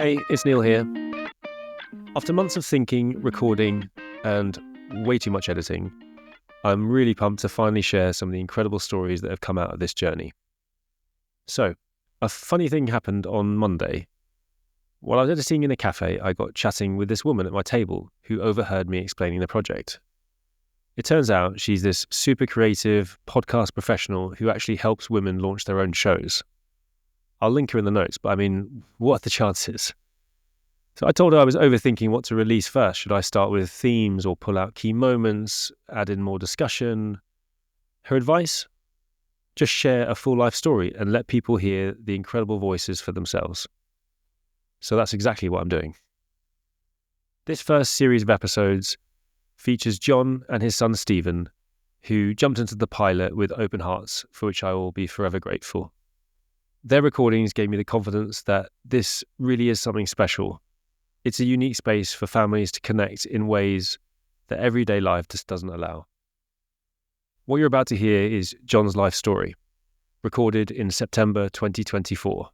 Hey, it's Neil here. After months of thinking, recording, and way too much editing, I'm really pumped to finally share some of the incredible stories that have come out of this journey. So, a funny thing happened on Monday. While I was editing in a cafe, I got chatting with this woman at my table who overheard me explaining the project. It turns out she's this super creative podcast professional who actually helps women launch their own shows. I'll link her in the notes, but I mean, what are the chances? So I told her I was overthinking what to release first. Should I start with themes or pull out key moments, add in more discussion? Her advice? Just share a full life story and let people hear the incredible voices for themselves. So that's exactly what I'm doing. This first series of episodes features John and his son Stephen, who jumped into the pilot with open hearts, for which I will be forever grateful. Their recordings gave me the confidence that this really is something special. It's a unique space for families to connect in ways that everyday life just doesn't allow. What you're about to hear is John's life story, recorded in September 2024.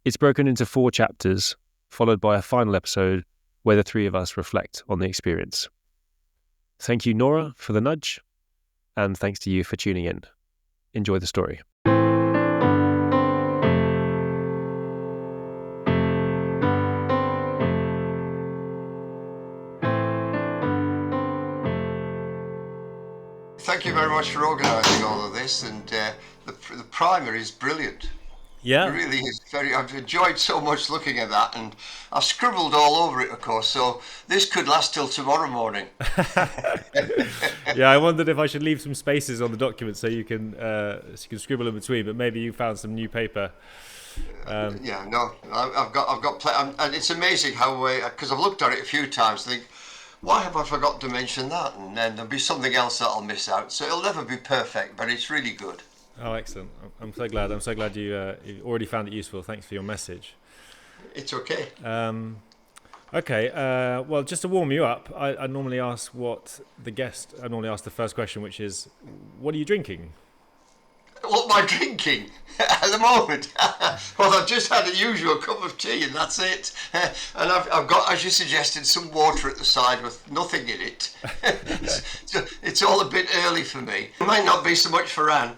It's broken into 4 chapters, followed by a final episode where the 3 of us reflect on the experience. Thank you, Nora, for the nudge, and thanks to you for tuning in. Enjoy the story. Thank you very much for organising all of this, and the primer is brilliant. Yeah. It really is I've enjoyed so much looking at that, and I've scribbled all over it, of course, so this could last till tomorrow morning. Yeah, I wondered if I should leave some spaces on the document so you can scribble in between, but maybe you found some new paper. I've got and it's amazing how, because I've looked at it a few times, think, why have I forgot to mention that? And then there'll be something else that I'll miss out. So it'll never be perfect, but it's really good. Oh, excellent. I'm so glad. I'm so glad you already found it useful. Thanks for your message. It's okay. Okay. Well, just to warm you up, I normally ask the first question, which is, what are you drinking? What am I drinking at the moment? Well, I've just had a usual cup of tea and that's it. And I've got, as you suggested, some water at the side with nothing in it. It's all a bit early for me. It might not be so much for Anne.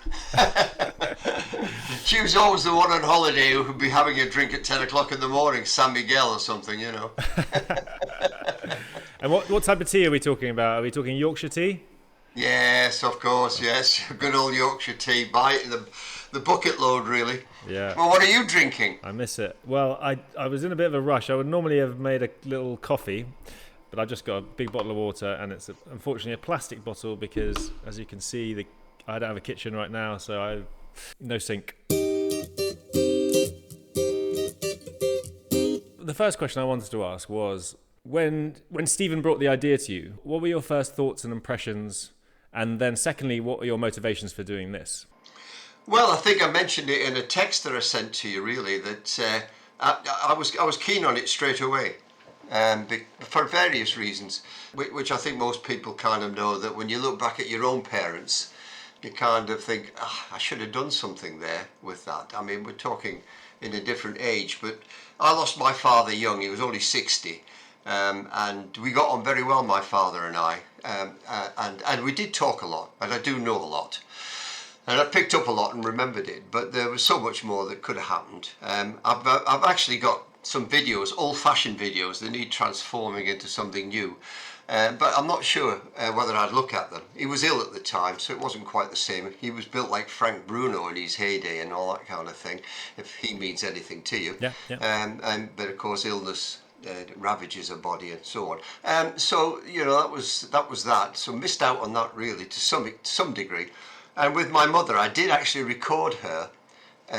She was always the one on holiday who would be having a drink at 10 o'clock in the morning, San Miguel or something, you know. And what type of tea are we talking about? Are we talking Yorkshire tea? Yes, of course, yes. Good old Yorkshire tea. Buy it in the bucket load, really. Yeah. Well, what are you drinking? I miss it. Well, I was in a bit of a rush. I would normally have made a little coffee, but I just got a big bottle of water, and it's unfortunately a plastic bottle because, as you can see, I don't have a kitchen right now, so I've no sink. The first question I wanted to ask was, when Stephen brought the idea to you, what were your first thoughts and impressions? And then secondly, what are your motivations for doing this? Well, I think I mentioned it in a text that I sent to you, really, that I was keen on it straight away, for various reasons, which I think most people kind of know, that when you look back at your own parents, you kind of think, I should have done something there with that. I mean, we're talking in a different age, but I lost my father young. He was only 60. And we got on very well, my father and I, and we did talk a lot, and I do know a lot, and I picked up a lot and remembered it, but there was so much more that could have happened. I've actually got some videos, old-fashioned videos, that need transforming into something new, but I'm not sure whether I'd look at them. He was ill at the time, so it wasn't quite the same. He was built like Frank Bruno in his heyday and all that kind of thing, if he means anything to you. Yeah. But of course, illness ravages a body and so on. So you know, that was that. So missed out on that really to some degree. And with my mother, I did actually record her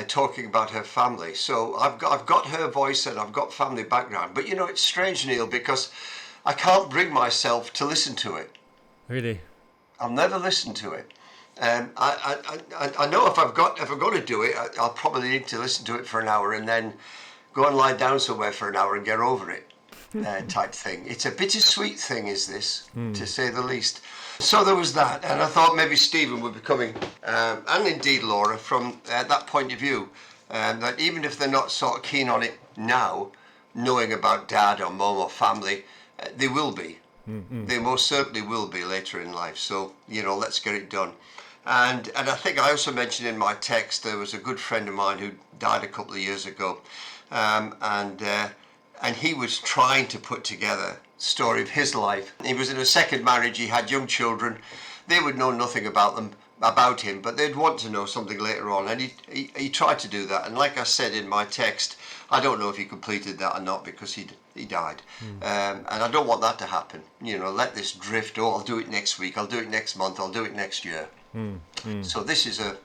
talking about her family. So I've got her voice and I've got family background. But you know, it's strange, Neil, because I can't bring myself to listen to it. Really? I'll never listen to it. I know if I'm going to do it, I'll probably need to listen to it for an hour and then go and lie down somewhere for an hour and get over it, type thing. It's a bittersweet thing, is this, to say the least. So there was that, and I thought maybe Stephen would be coming, and indeed Laura, from that point of view, that even if they're not sort of keen on it now, knowing about dad or mum or family. They will be. They most certainly will be later in life. So, let's get it done. And I think I also mentioned in my text, there was a good friend of mine who died a couple of years ago. And he was trying to put together the story of his life. He was in a second marriage. He had young children. They would know nothing about him, but they'd want to know something later on. And he tried to do that. And like I said in my text, I don't know if he completed that or not, because he died. And I don't want that to happen. Let this drift. Oh, I'll do it next week. I'll do it next month. I'll do it next year. So this is a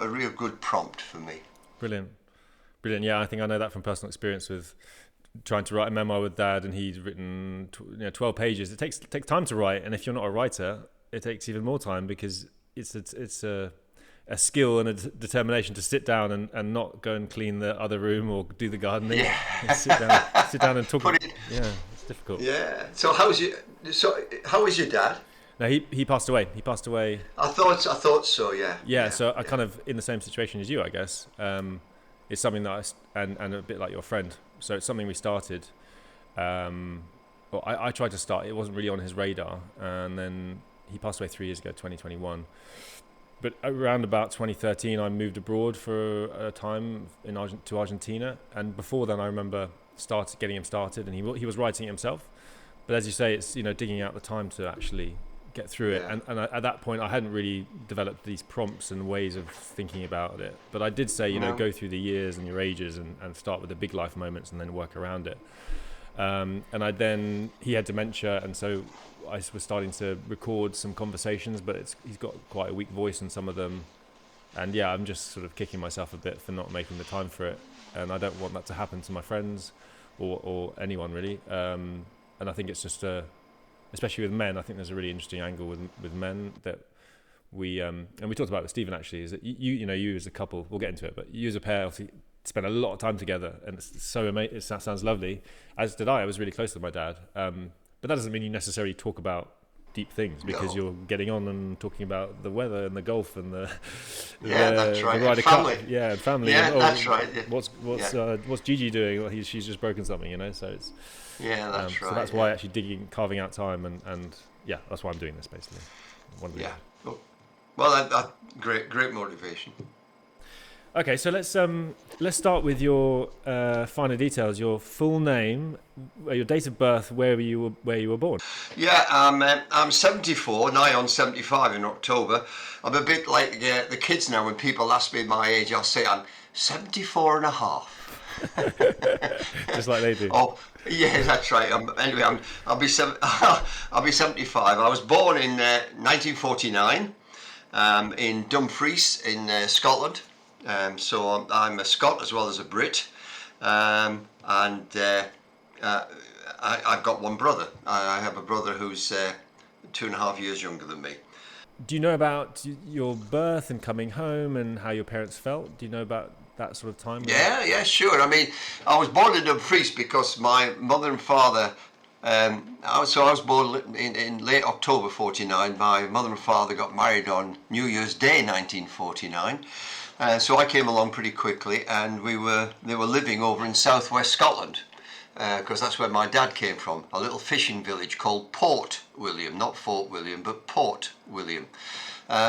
real good prompt for me. Brilliant. Yeah, I think I know that from personal experience with trying to write a memoir with Dad, and he's written 12 pages. It takes time to write, and if you're not a writer, it takes even more time, because it's a skill and a determination to sit down and not go and clean the other room or do the gardening. Yeah. sit down and talk. Yeah, it's difficult. Yeah. So how was your dad? No, he passed away. He passed away. I thought so. Yeah. Yeah. So I kind of in the same situation as you, I guess. It's something that and a bit like your friend. So it's something we started. Well, I tried to start. It wasn't really on his radar, and then he passed away 3 years ago, 2021. But around about 2013, I moved abroad for a time to Argentina, and before then, I remember getting him started, and he was writing it himself. But as you say, it's digging out the time to actually get through it. Yeah. And at that point, I hadn't really developed these prompts and ways of thinking about it. But I did say, go through the years and your ages and start with the big life moments and then work around it. And he had dementia, and so I was starting to record some conversations, but he's got quite a weak voice in some of them. And yeah, I'm just sort of kicking myself a bit for not making the time for it. And I don't want that to happen to my friends or anyone really. And I think it's just especially with men, I think there's a really interesting angle with men that we and we talked about it with Stephen actually, is that you as a couple, we'll get into it, but you as a pair obviously spend a lot of time together, and it's so amazing. It sounds lovely, as did I. I was really close to my dad, but that doesn't mean you necessarily talk about deep things, because you're getting on and talking about the weather and the golf and that's right. the Ryder family. Cup. Yeah, family. Yeah, and, that's right. Yeah. What's Gigi doing? Well, she's just broken something, so it's that's right. So that's why actually carving out time, and yeah, that's why I'm doing this basically. Yeah. Well, great motivation. Okay, so let's start with your finer details. Your full name, your date of birth, where you were born. Yeah, I'm 74, nigh on 75 in October. I'm a bit like the kids now. When people ask me my age, I'll say I'm 74 and a half. Just like they do. Oh, yeah, that's right. Anyway, I'll be 75. I was born in 1949 in Dumfries in Scotland. So I'm a Scot as well as a Brit, and I've got one brother. I have a brother who's 2.5 years younger than me. Do you know about your birth and coming home and how your parents felt? Do you know about that sort of time? Yeah, sure. I mean, I was born in Dumfries because my mother and father. I was born in late October 49. My mother and father got married on New Year's Day 1949. So I came along pretty quickly, and they were living over in southwest Scotland, because that's where my dad came from, a little fishing village called Port William, not Fort William, but Port William.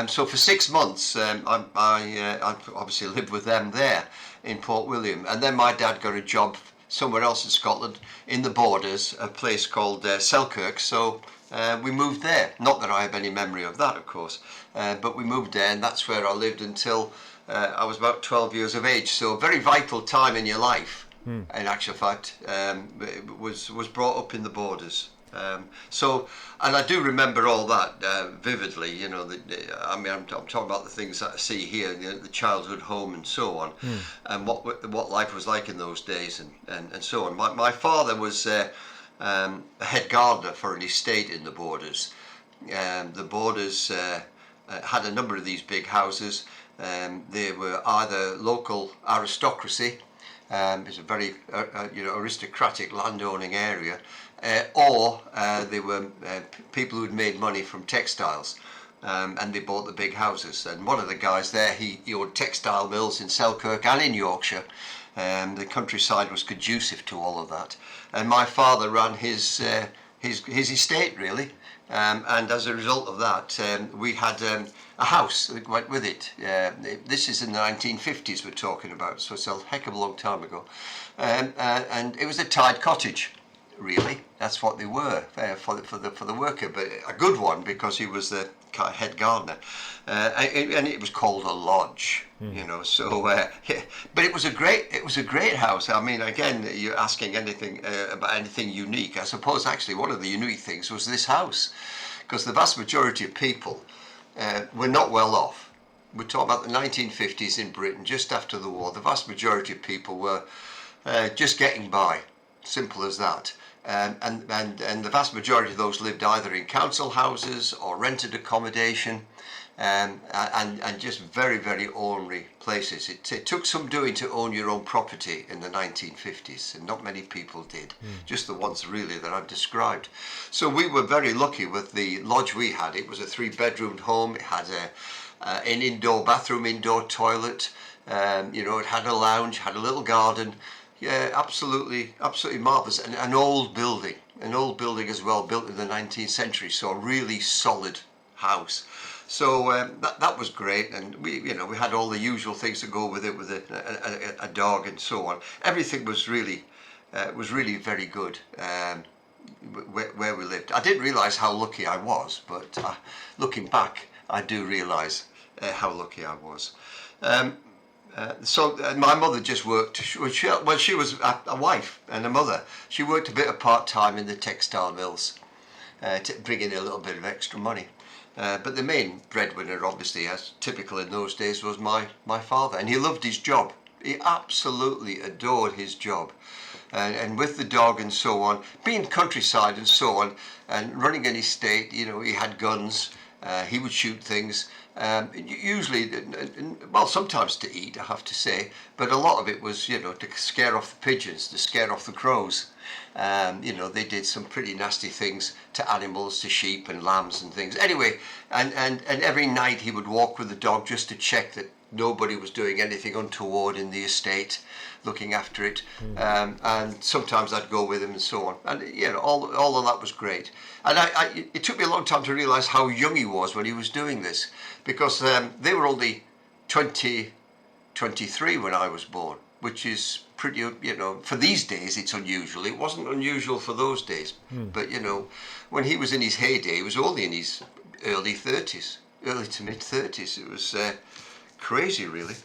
So for 6 months, I obviously lived with them there in Port William, and then my dad got a job somewhere else in Scotland, in the Borders, a place called Selkirk. So we moved there. Not that I have any memory of that, of course, but we moved there, and that's where I lived until I was about 12 years of age. So a very vital time in your life, in actual fact, was brought up in the Borders. And I do remember all that vividly. I'm talking about the things that I see here, the childhood home and so on, and what life was like in those days and so on. My father was a head gardener for an estate in the Borders. The Borders had a number of these big houses. They were either local aristocracy, it's a very aristocratic landowning area, or they were people who'd made money from textiles, and they bought the big houses. And one of the guys there, he owned textile mills in Selkirk and in Yorkshire, The countryside was conducive to all of that, and my father ran his estate really, and as a result of that, we had a house that went with it. This is in the 1950s we're talking about, so it's a heck of a long time ago, and it was a tied cottage. Really, that's what they were for the worker, but a good one because he was the head gardener, and it was called a lodge, you know. So, but it was a great house. I mean, again, you're asking anything about anything unique. I suppose actually one of the unique things was this house, because the vast majority of people were not well off. We're talking about the 1950s in Britain, just after the war. The vast majority of people were just getting by, simple as that. And the vast majority of those lived either in council houses or rented accommodation, and just very, very ordinary places. It took some doing to own your own property in the 1950s, and not many people did, just the ones really that I've described. So we were very lucky with the lodge we had. It was a 3-bedroomed home. It had an indoor bathroom, indoor toilet. You know, it had a lounge, had a little garden. Yeah, absolutely marvellous. And an old building as well, built in the 19th century, so a really solid house. So that was great, and we had all the usual things to go with it, with a dog and so on. Everything was really very good where we lived. I didn't realise how lucky I was, but looking back, I do realise how lucky I was. So my mother just worked, she was a wife and a mother. She worked a bit of part-time in the textile mills to bring in a little bit of extra money. But the main breadwinner, obviously, as typical in those days, was my father. And he loved his job. He absolutely adored his job. And with the dog and so on, being countryside and so on, and running an estate, you know, he had guns. He would shoot things, usually, well, sometimes to eat, I have to say, but a lot of it was, you know, to scare off the pigeons, to scare off the crows. You know, they did some pretty nasty things to animals, to sheep and lambs and things. Anyway, and every night he would walk with the dog just to check that nobody was doing anything untoward in the estate, looking after it. And sometimes I'd go with him and so on. And, you know, all of that was great. And it took me a long time to realise how young he was when he was doing this, because they were only 23 when I was born, which is pretty, you know, for these days it's unusual. It wasn't unusual for those days. But, you know, when he was in his heyday, he was only in his early to mid 30s. It was crazy, really.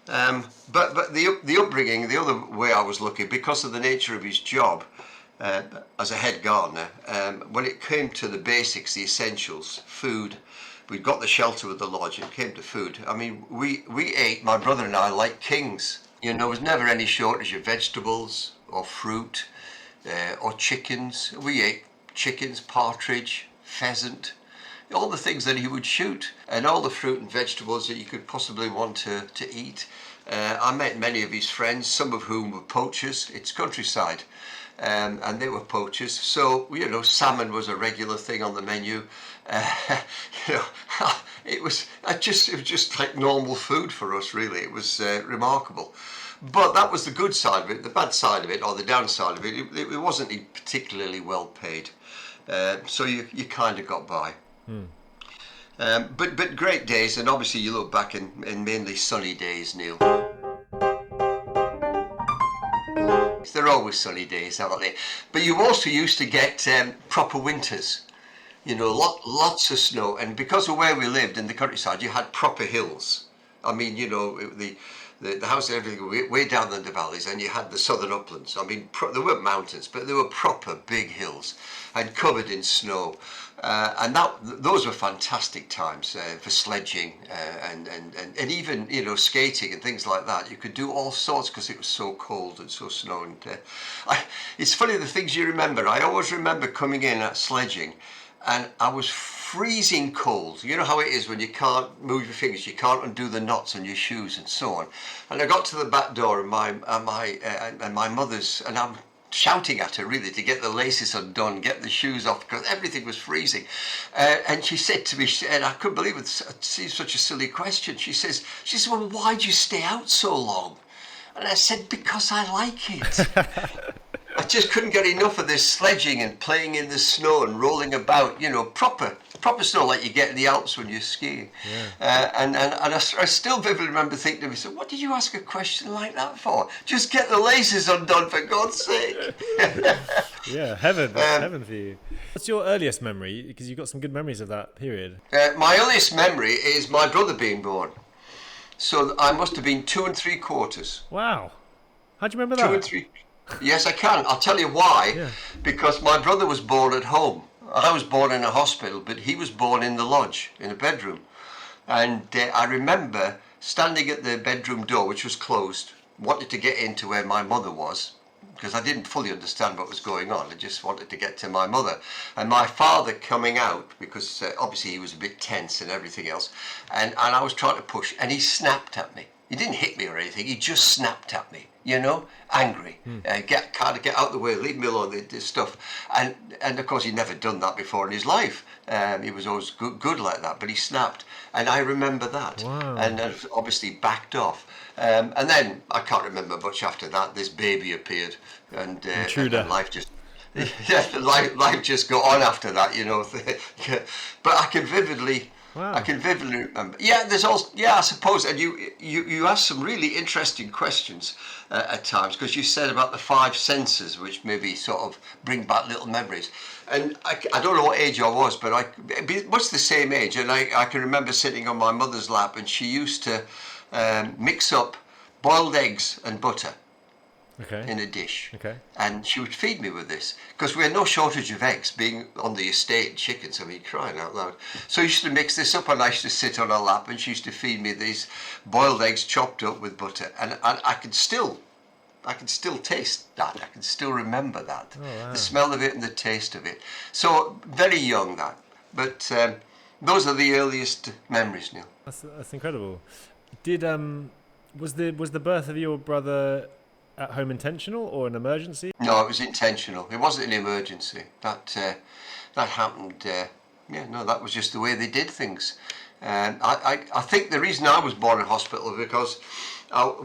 But the upbringing, the other way I was lucky, because of the nature of his job as a head gardener, when it came to the basics, the essentials, food, we'd got the shelter with the lodge, and it came to food. I mean, we ate, my brother and I, like kings. You know, there was never any shortage of vegetables or fruit or chickens. We ate chickens, partridge, pheasant, all the things that he would shoot, and all the fruit and vegetables that you could possibly want to eat. I met many of his friends, some of whom were poachers. It's countryside, and they were poachers. So, you know, salmon was a regular thing on the menu. You know, it was just like normal food for us, really. It was remarkable. But that was the good side of it. The bad side of it, or the downside of it, it wasn't particularly well paid. So you kind of got by. But great days, and obviously you look back in mainly sunny days, Neil. They're always sunny days, aren't they? But you also used to get proper winters. You know, lots of snow, and because of where we lived in the countryside, you had proper hills. I mean, you know, the house and everything way down in the valleys, and you had the southern uplands. I mean, there weren't mountains, but there were proper big hills and covered in snow. And those were fantastic times for sledging and even, you know, skating and things like that. You could do all sorts because it was so cold and so snow. And it's funny the things you remember. I always remember coming in at sledging, and I was freezing cold. You know how it is when you can't move your fingers, you can't undo the knots on your shoes and so on. And I got to the back door, and my mother's, and I'm shouting at her really to get the laces undone, get the shoes off, because everything was freezing. And she said to me, and I couldn't believe it, it's such a silly question. She says, well, why'd you stay out so long? And I said, because I like it. I just couldn't get enough of this sledging and playing in the snow and rolling about, proper snow like you get in the Alps when you're skiing. And I still vividly remember thinking to myself, what did you ask a question like that for? Just get the laces undone, for God's sake. Yeah, heaven for you. What's your earliest memory? Because you've got some good memories of that period. My earliest memory is my brother being born. So I must have been 2 3/4. Wow. How do you remember 2 that? and 3. Yes, I can. I'll tell you why. Yeah. Because my brother was born at home. I was born in a hospital, but he was born in the lodge, in a bedroom. And I remember standing at the bedroom door, which was closed, wanted to get into where my mother was, because I didn't fully understand what was going on. I just wanted to get to my mother. And my father coming out, because obviously he was a bit tense and everything else, and I was trying to push, and he snapped at me. He didn't hit me or anything, he just snapped at me, angry. Get out of the way, leave me alone, this stuff. And of course, he'd never done that before in his life. He was always good like that, but he snapped. And I remember that. Wow. And obviously backed off. And then I can't remember much after that. This baby appeared, and life just life just got on after that, But I can vividly remember. Yeah, there's also I suppose. And you asked some really interesting questions at times, because you said about the 5 senses, which maybe sort of bring back little memories. And I don't know what age I was, but much the same age. And I can remember sitting on my mother's lap, and she used to mix up boiled eggs and butter in a dish. Okay. And she would feed me with this, because we had no shortage of eggs, being on the estate, chickens, I mean, crying out loud. So I used to mix this up, and I used to sit on her lap, and she used to feed me these boiled eggs chopped up with butter. And I can still taste that. I can still remember that. Oh, wow. The smell of it and the taste of it. So very young, that. But those are the earliest memories, Neil. That's incredible. Did was the birth of your brother at home intentional or an emergency? No, it was intentional. It wasn't an emergency. That happened. That was just the way they did things. I think the reason I was born in hospital was because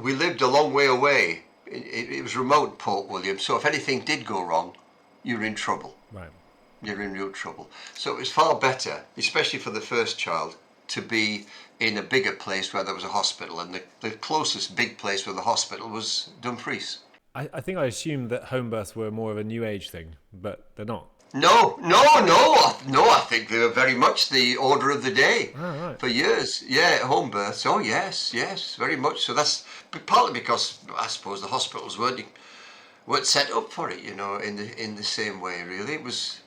we lived a long way away. It was remote, Port William. So if anything did go wrong, you're in trouble. Right. You're in real trouble. So it was far better, especially for the first child, to be in a bigger place where there was a hospital, and the closest big place with a hospital was Dumfries. I think I assumed that home births were more of a new age thing, but they're not. No. I think they were very much the order of the day for years. Yeah, home births. Oh yes, very much. So that's partly because I suppose the hospitals weren't set up for it, in the same way. Really, it was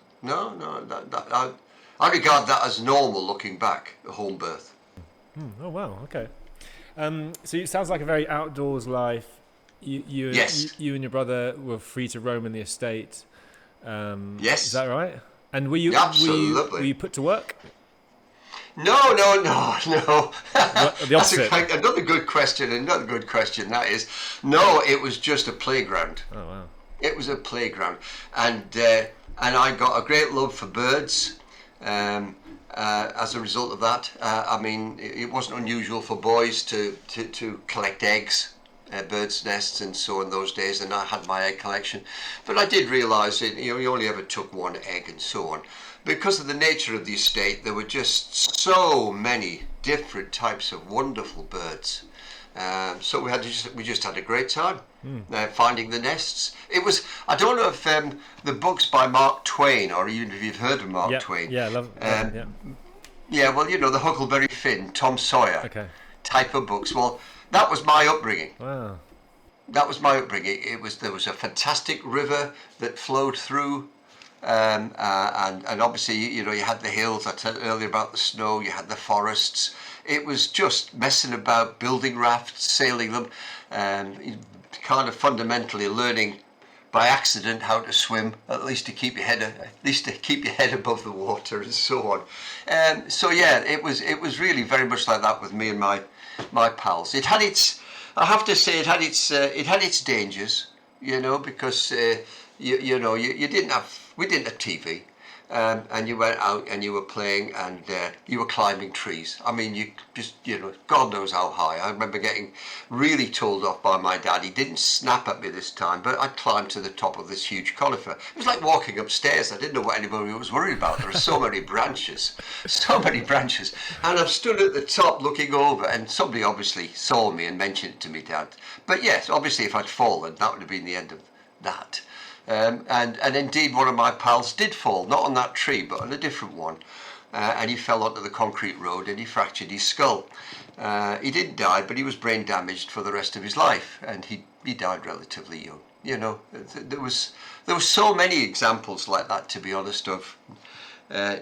I regard that as normal looking back, a home birth. Oh wow, okay. So it sounds like a very outdoors life. You and your brother were free to roam in the estate. Yes. Is that right? And were you put to work? No. The opposite. That's another good question. That is, no, it was just a playground. Oh wow. It was a playground, and I got a great love for birds. As a result of that, it wasn't unusual for boys to collect eggs, birds' nests and so in those days, and I had my egg collection. But I did realise that you only ever took one egg and so on. Because of the nature of the estate, there were just so many different types of wonderful birds. So we just had a great time finding the nests. It was, I don't know if the books by Mark Twain, or even if you've heard of Mark Twain. Yeah, I love yeah. Yeah, well, the Huckleberry Finn, Tom Sawyer type of books. Well, that was my upbringing. Wow. That was my upbringing. There was a fantastic river that flowed through, and obviously, you had the hills. I told earlier about the snow. You had the forests. It was just messing about, building rafts, sailing them, kind of fundamentally learning by accident how to swim, at least to keep your head above the water and so on. So yeah, it was really very much like that with me and my pals. It had its, I have to say, it had its dangers, because we didn't have TV. and you went out and you were playing and you were climbing trees. I mean, you just, God knows how high. I remember getting really told off by my dad. He didn't snap at me this time, but I climbed to the top of this huge conifer. It was like walking upstairs. I didn't know what anybody was worried about. There are so many branches, so many branches. And I stood at the top looking over, and somebody obviously saw me and mentioned it to me, Dad. But yes, obviously if I'd fallen, that would have been the end of that. And indeed, one of my pals did fall, not on that tree, but on a different one. And he fell onto the concrete road and he fractured his skull. He didn't die, but he was brain damaged for the rest of his life, and he died relatively young. There was so many examples like that, to be honest, of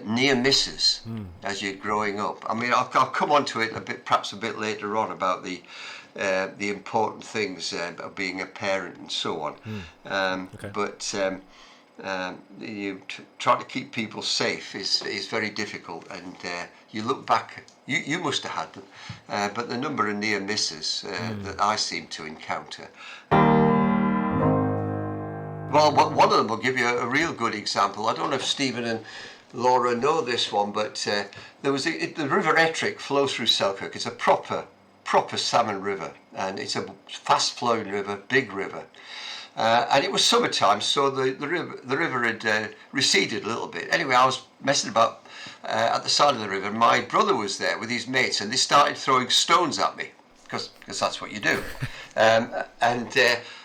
near misses as you're growing up. I mean, I'll come on to it perhaps a bit later on about the important things of being a parent and so on. Okay. But you try to keep people safe is very difficult, and you look back, you must have had them, but the number of near misses that I seem to encounter. Well, one of them will give you a real good example. I don't know if Stephen and Laura know this one, but there was the River Ettrick flows through Selkirk. It's a proper salmon river, and it's a fast-flowing river, big river. And it was summertime, so the river had receded a little bit. Anyway, I was messing about at the side of the river. My brother was there with his mates, and they started throwing stones at me, because that's what you do.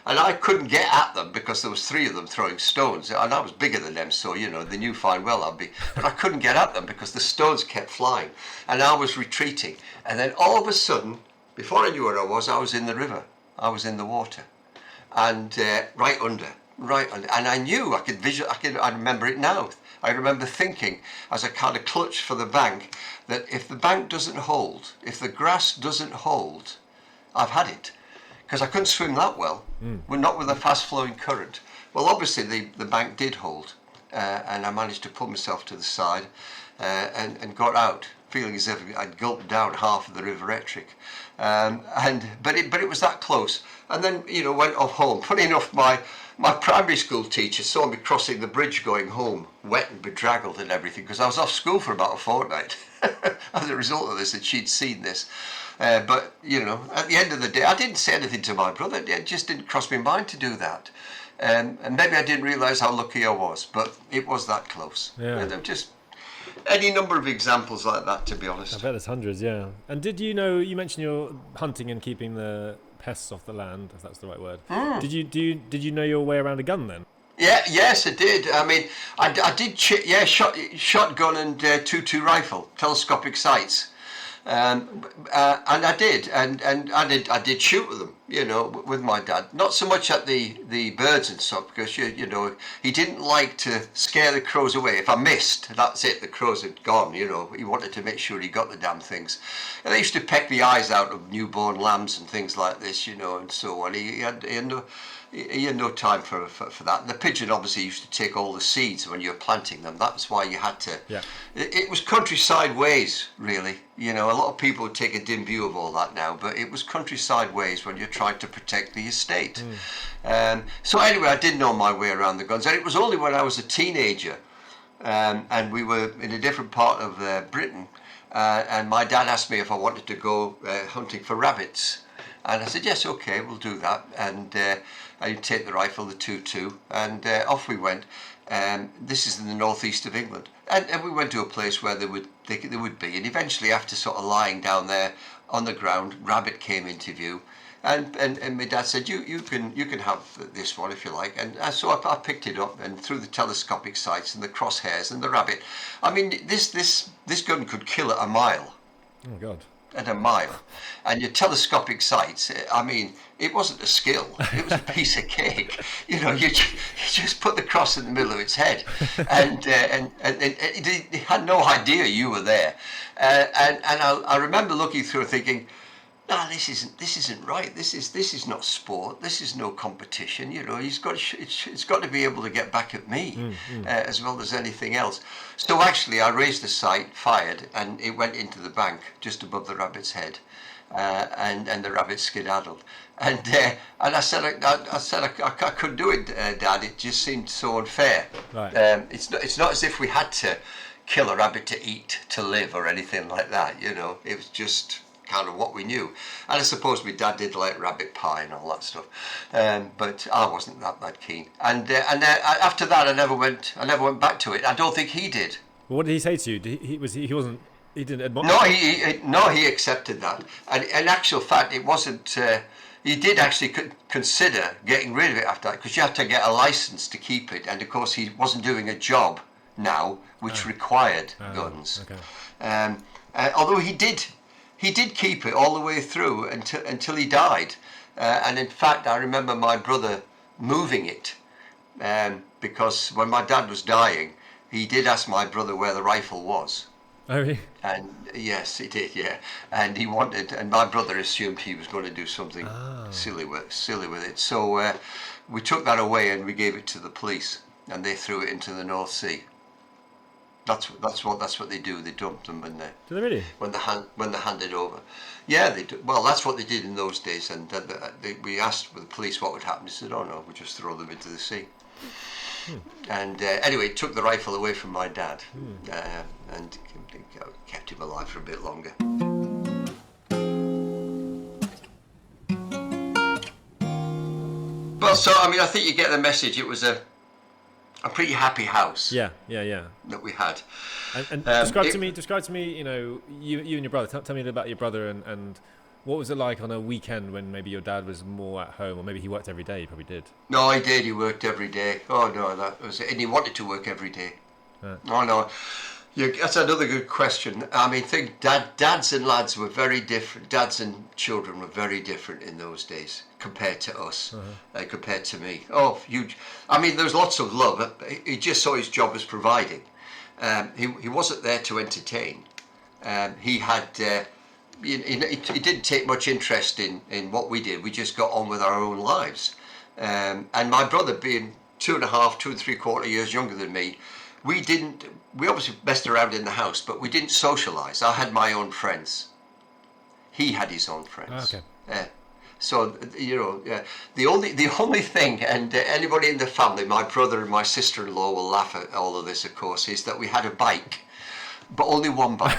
And I couldn't get at them because there was three of them throwing stones, and I was bigger than them, so they knew fine well I'd be. But I couldn't get at them because the stones kept flying, and I was retreating. And then all of a sudden, before I knew where I was in the river. I was in the water, and right under. And I knew, I remember it now. I remember thinking, as I kind of clutched for the bank, that if the bank doesn't hold, if the grass doesn't hold, I've had it. Because I couldn't swim that well. We're not with a fast-flowing current. Well, obviously the bank did hold, and I managed to pull myself to the side and got out, feeling as if I'd gulped down half of the River Ettrick. But it was that close. And then, went off home. Funny enough, my primary school teacher saw me crossing the bridge going home, wet and bedraggled and everything, because I was off school for about a fortnight as a result of this, and she'd seen this. But, at the end of the day, I didn't say anything to my brother. It just didn't cross my mind to do that. And maybe I didn't realise how lucky I was, but it was that close. Yeah. And just any number of examples like that, to be honest. I bet there's hundreds, yeah. And did you mentioned you're hunting and keeping the pests off the land, if that's the right word. Did you know your way around a gun then? Yes, I did. I mean, I did. Shotgun and 2.2 rifle, telescopic sights, and I did, and I did shoot with them, with my dad. Not so much at the birds and stuff, because he didn't like to scare the crows away. If I missed, that's it. The crows had gone. He wanted to make sure he got the damn things. And they used to peck the eyes out of newborn lambs and things like this, and so on. He had no time for that. And the pigeon obviously used to take all the seeds when you were planting them. That's why you had to. Yeah. It was countryside ways, really. A lot of people would take a dim view of all that now, but it was countryside ways when you're trying to protect the estate. So anyway, I did know my way around the guns, and it was only when I was a teenager, and we were in a different part of Britain, and my dad asked me if I wanted to go hunting for rabbits. And I said, yes, okay, we'll do that. And I'd take the rifle, the 2.2, and off we went. This is in the northeast of England. And we went to a place where there would be. And eventually, after sort of lying down there on the ground, rabbit came into view. And my dad said, you can have this one if you like. And so I picked it up, and through the telescopic sights and the crosshairs and the rabbit. I mean, this gun could kill at a mile. Oh, God. At a mile. And your telescopic sights, I mean, it wasn't a skill. It was a piece of cake. You just put the cross in the middle of its head, and it had no idea you were there. And I remember looking through and thinking, no, this isn't right. This is not sport. This is no competition. It's got to be able to get back at me as well as anything else. So actually, I raised the sight, fired, and it went into the bank just above the rabbit's head. and the rabbit skedaddled. And I said, I couldn't do it, Dad. It just seemed so unfair. Right. It's not as if we had to kill a rabbit to eat, to live, or anything like that. You know, it was just kind of what we knew. And I suppose my dad did like rabbit pie and all that stuff, but I wasn't that keen. And after that, I never went back to it. I don't think he did. What did he say to you? He didn't admire. No, he accepted that. And in actual fact, it wasn't. He did actually consider getting rid of it after that, because you had to get a license to keep it, and of course he wasn't doing a job now which required guns. Okay. Although he did keep it all the way through until he died. And in fact, I remember my brother moving it, because when my dad was dying, he did ask my brother where the rifle was. Oh, really? And yes, he did, yeah. And he wanted, and my brother assumed he was going to do something silly with it. So we took that away and we gave it to the police, and they threw it into the North Sea. That's what they do. They dump them when they. Do they really? When they hand it over. Yeah, they do. Well, that's what they did in those days. And we asked the police what would happen. They said, "Oh no, we just throw them into the sea." And anyway, it took the rifle away from my dad, and kept him alive for a bit longer. Well, so I mean, I think you get the message. It was a pretty happy house. Yeah. That we had. And describe to me. You know, you and your brother. Tell me about your brother and what was it like on a weekend when maybe your dad was more at home, or maybe he worked every day. He probably did. No, he did. He worked every day. Oh no, that was it. And he wanted to work every day. Oh no. That's another good question. I mean, dads and lads were very different. Dads and children were very different in those days compared to us, compared to me. Oh, huge. I mean, there was lots of love. He just saw his job as providing. He wasn't there to entertain. He had. He didn't take much interest in what we did. We just got on with our own lives. And my brother, being 2 3/4 years younger than me, we obviously messed around in the house, but we didn't socialise. I had my own friends. He had his own friends. Okay. So, you know, the only thing, and anybody in the family, my brother and my sister-in-law will laugh at all of this, of course, is that we had a bike, but only one bike.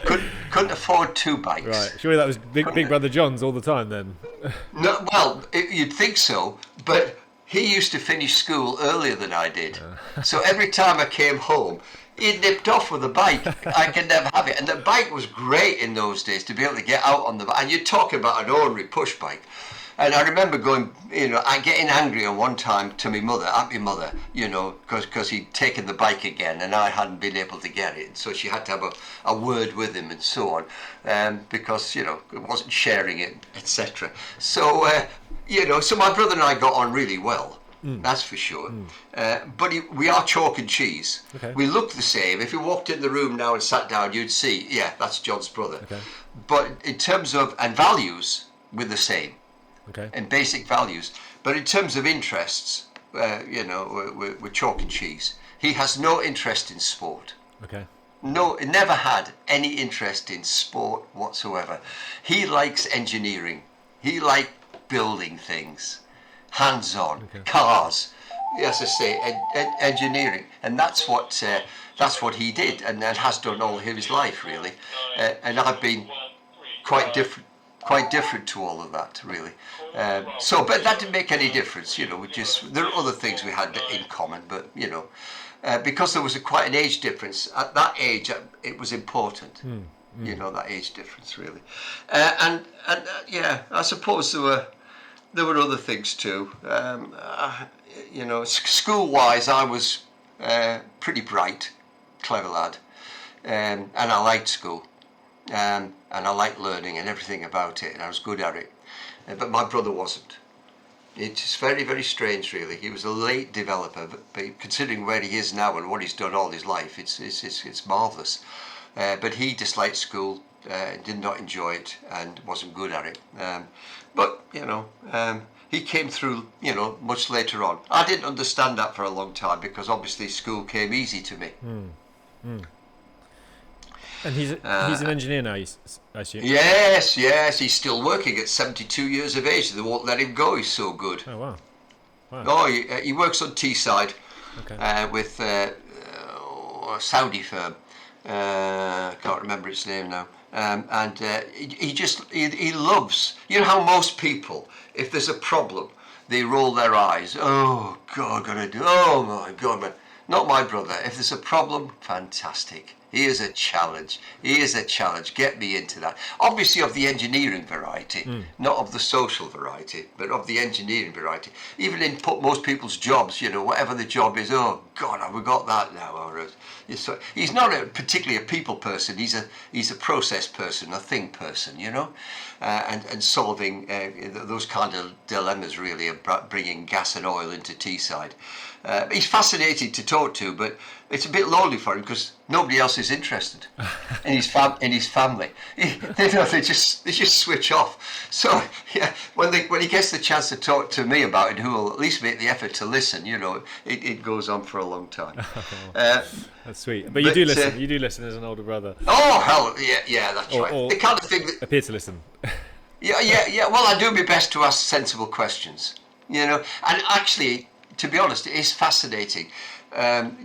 Couldn't afford 2 bikes. Right. Surely that was Big Brother John's all the time then. No, well, you'd think so, but he used to finish school earlier than I did. So every time I came home, he nipped off with a bike. I could never have it. And the bike was great in those days to be able to get out on the bike. And you're talking about an ordinary push bike. And I remember going, you know, getting angry on one time to my mother, you know, because he'd taken the bike again and I hadn't been able to get it. So she had to have a word with him and so on, because, you know, it wasn't sharing it, etc. So, you know, so my brother and I got on really well, that's for sure. But we are chalk and cheese. Okay. We look the same. If you walked in the room now and sat down, you'd see, yeah, that's John's brother. Okay. But in terms of, and values, we're the same. Okay. And basic values. But in terms of interests, you know, we're chalk and cheese. He has no interest in sport. Okay. No, never had any interest in sport whatsoever. He likes engineering. He likes building things, hands-on, cars. As I say, engineering, and that's what he did, and has done all his life really. And I've been quite different to all of that, really. But that didn't make any difference, you know. There are other things we had in common, but you know, because there was quite an age difference at that age, it was important. You know, that age difference, really. And yeah, I suppose there were other things too. You know, school-wise, I was pretty bright, clever lad, and I liked school. And I liked learning and everything about it, and I was good at it. But my brother wasn't. It's very, very strange, really. He was a late developer, but considering where he is now and what he's done all his life, it's marvellous. But he disliked school, did not enjoy it, and wasn't good at it. But you know, he came through, you know, much later on. I didn't understand that for a long time because obviously school came easy to me. And he's an engineer now, I assume. Yes, he's still working at 72 years of age. They won't let him go. He's so good. Oh wow. Oh, he works on Teesside Okay. with a Saudi firm. I can't remember its name now. And he loves. You know how most people, if there's a problem, they roll their eyes. Oh God, gonna do. Oh my God, man. Not my brother. If there's a problem, fantastic. He is a challenge. He is a challenge. Get me into that. Obviously of the engineering variety, not of the social variety, but of the engineering variety. Even in most people's jobs, you know, whatever the job is, oh God, have we got that now? Or, so he's not particularly a people person. He's a process person, a thing person, you know, and solving those kind of dilemmas really of bringing gas and oil into Teesside. He's fascinating to talk to, but it's a bit lonely for him because nobody else is interested in his family. They just switch off. So yeah, when he gets the chance to talk to me about it, who will at least make the effort to listen, you know, it goes on for a long time. That's sweet. But you do listen. You do listen as an older brother. Oh hell, yeah, that's right. Or The kind of thing that appear to listen. Yeah. Well, I do my best to ask sensible questions, you know. And actually, to be honest, it is fascinating,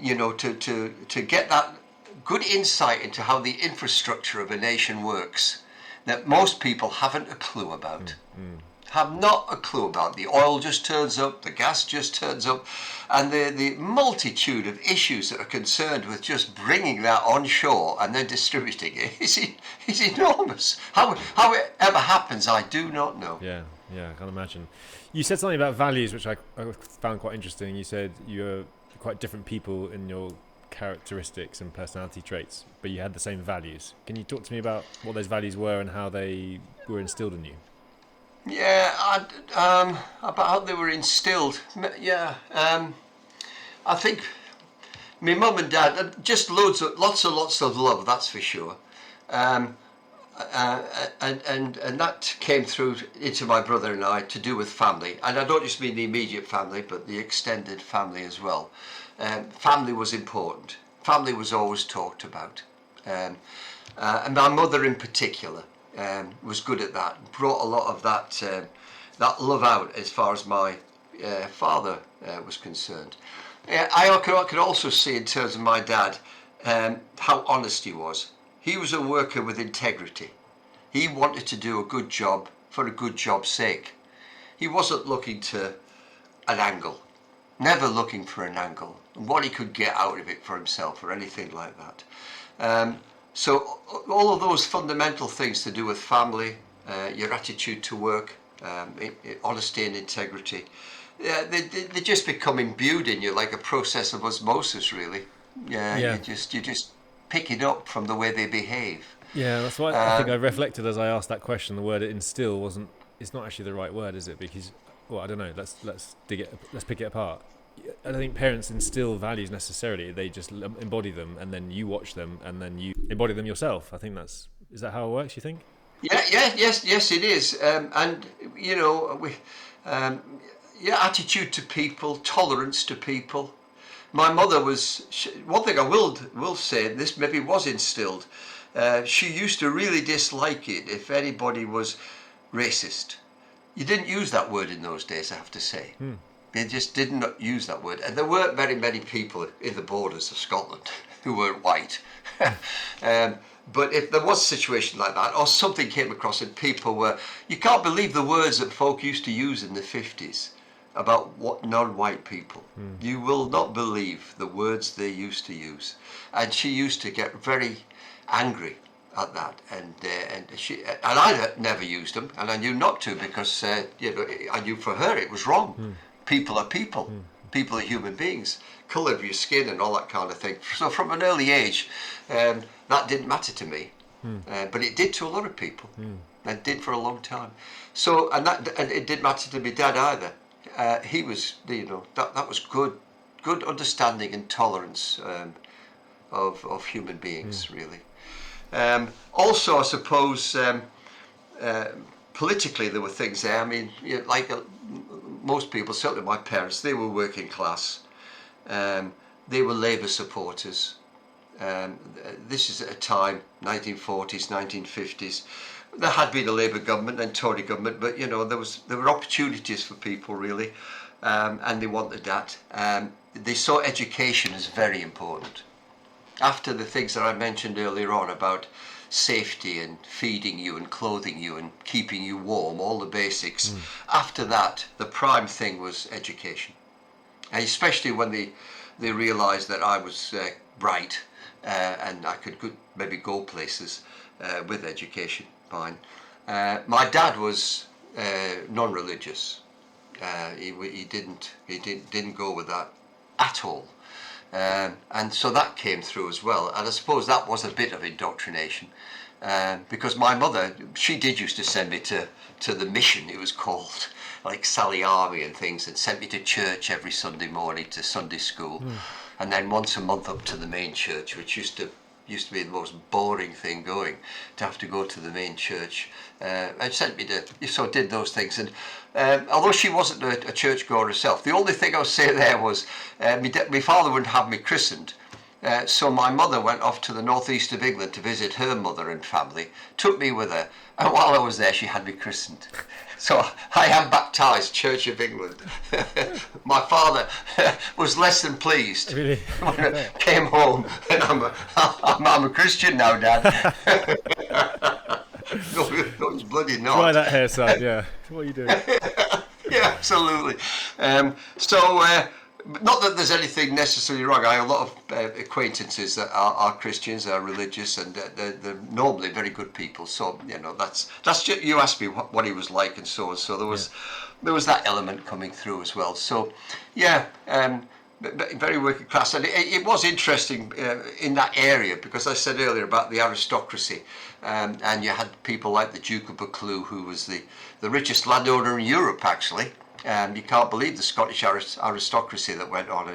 you know, to get that good insight into how the infrastructure of a nation works that most people haven't a clue about. Have not a clue about. The oil just turns up, the gas just turns up, and the multitude of issues that are concerned with just bringing that on shore and then distributing it is enormous. How it ever happens, I do not know. Yeah, I can't imagine. You said something about values, which I found quite interesting. You said you're quite different people in your characteristics and personality traits, but you had the same values. Can you talk to me about what those values were and how they were instilled in you? Yeah, about how they were instilled. Yeah, I think my mum and dad just lots of love. That's for sure. Um, and that came through into my brother and I to do with family, and I don't just mean the immediate family, but the extended family as well. Family was important. Family was always talked about, and my mother in particular was good at that. Brought a lot of that love out as far as my father was concerned. I could also see in terms of my dad how honest he was. He was a worker with integrity. He wanted to do a good job for a good job's sake. He wasn't looking to an angle, never looking for an angle, and what he could get out of it for himself or anything like that. So all of those fundamental things to do with family, your attitude to work, honesty and integrity, they just become imbued in you like a process of osmosis, really. Yeah. You just pick it up from the way they behave. Yeah, that's why I think I reflected as I asked that question. The word instill wasn't. It's not actually the right word, is it? Because, well, I don't know. Let's dig it. Let's pick it apart. I don't think parents instill values necessarily. They just embody them, and then you watch them, and then you embody them yourself. I think is that how it works? You think? Yes, it is. And you know, attitude to people, tolerance to people. My mother was one thing I will say. And this maybe was instilled. She used to really dislike it if anybody was racist. You didn't use that word in those days, I have to say. They just did not use that word. And there weren't very many people in the borders of Scotland who weren't white. But if there was a situation like that, or something came across and people were... You can't believe the words that folk used to use in the 50s about what non-white people. You will not believe the words they used to use. And she used to get very angry at that, and I never used them, and I knew not to because you know, I knew for her it was wrong. People are people. People are human beings. Colour of your skin and all that kind of thing. So from an early age, that didn't matter to me, but it did to a lot of people. It did for a long time. So and it didn't matter to my dad either. He was, you know, that was good understanding and tolerance of human beings, really. Also, I suppose politically there were things there. I mean, you know, like most people, certainly my parents, they were working class. They were Labour supporters. This is at a time, 1940s, 1950s. There had been a Labour government and Tory government, but there were opportunities for people really, and they wanted that. They saw education as very important. After the things that I mentioned earlier on about safety and feeding you and clothing you and keeping you warm, all the basics. After that, the prime thing was education, and especially when they realised that I was bright and I could maybe go places with education. Fine. My dad was non-religious. He didn't go with that at all. And so that came through as well. And I suppose that was a bit of indoctrination. Because my mother, she did used to send me to the mission, it was called, like Sally Army and things, and sent me to church every Sunday morning to Sunday school. And then once a month up to the main church, which used to be the most boring thing going, to have to go to the main church. And sent me to, so I did those things. And although she wasn't a churchgoer herself, the only thing I would say there was my father wouldn't have me christened. So my mother went off to the northeast of England to visit her mother and family, took me with her, and while I was there she had me christened. So I am baptised, Church of England. My father was less than pleased Really? when I came home, and I'm a Christian now, Dad. No, it's bloody not. Try that hair, son. Yeah. What are you doing? Yeah, absolutely. Not that there's anything necessarily wrong. I have a lot of acquaintances that are Christians, are religious, and they're normally very good people. So that's just, you asked me what he was like and so on. So there was that element coming through as well. So yeah, very working class, and it was interesting in that area because I said earlier about the aristocracy, and you had people like the Duke of Buccleuch, who was the richest landowner in Europe actually. You can't believe the Scottish aristocracy that went on,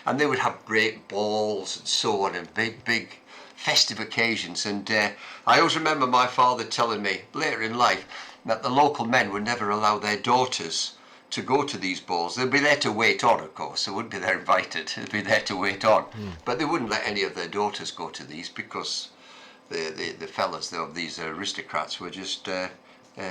and they would have great balls and so on, and big festive occasions. And I always remember my father telling me later in life that the local men would never allow their daughters to go to these balls. They'd be there to wait on, of course. They wouldn't be there invited. They'd be there to wait on. But they wouldn't let any of their daughters go to these because the fellas, these aristocrats, were just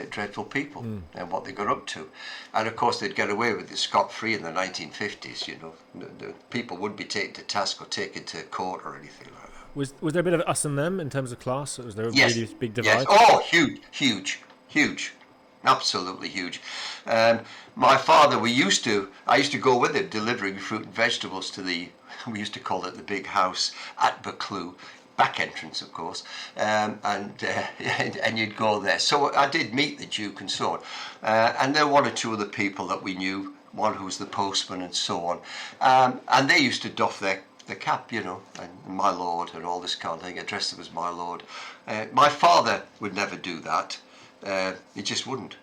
dreadful people and what they got up to. And of course they'd get away with it scot-free in the 1950s. The people wouldn't be taken to task or taken to court or anything like that. Was there a bit of us and them in terms of class? Was there a Yes. really big divide? Yes. Oh, huge, absolutely huge. My father, I used to go with him delivering fruit and vegetables to we used to call it the big house at Buccleuch, back entrance of course, and you'd go there. So I did meet the Duke and so on, and there were one or two other people that we knew, one who was the postman and so on, and they used to doff their cap, and my lord and all this kind of thing, address them as my lord. My father would never do that. He just wouldn't.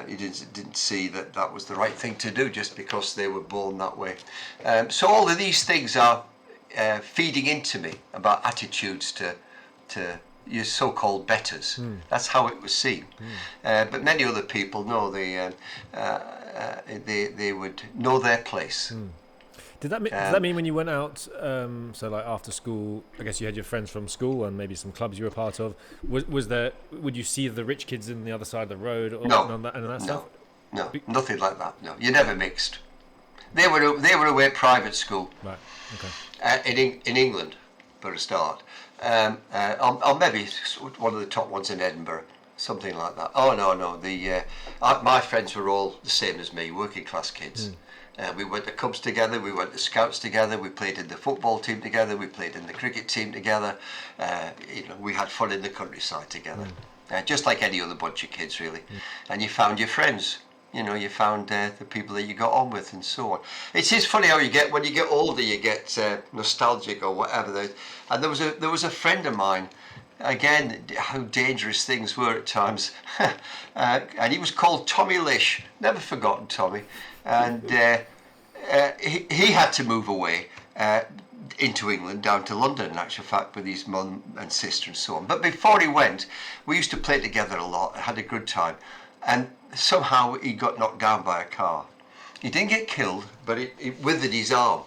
He didn't see that was the right thing to do just because they were born that way. So all of these things are feeding into me about attitudes to your so-called betters. That's how it was seen. But many other people know they would know their place. Does that mean when you went out, so like after school, I guess you had your friends from school and maybe some clubs you were part of, would you see the rich kids in the other side of the road or that stuff? No, nothing like that. No, you never mixed. They were away at private school. Right. Okay. In England, for a start, or maybe one of the top ones in Edinburgh, something like that. Oh no, my friends were all the same as me, working class kids. We went to Cubs together, we went to Scouts together, we played in the football team together, we played in the cricket team together. We had fun in the countryside together, just like any other bunch of kids really. And you found your friends. You found the people that you got on with and so on. It is funny how when you get older, you get nostalgic or whatever. And there was a friend of mine, again, how dangerous things were at times. And he was called Tommy Lish, never forgotten Tommy. And he had to move away into England, down to London, in actual fact, with his mum and sister and so on. But before he went, we used to play together a lot, had a good time. And somehow he got knocked down by a car. He didn't get killed, but it withered his arm.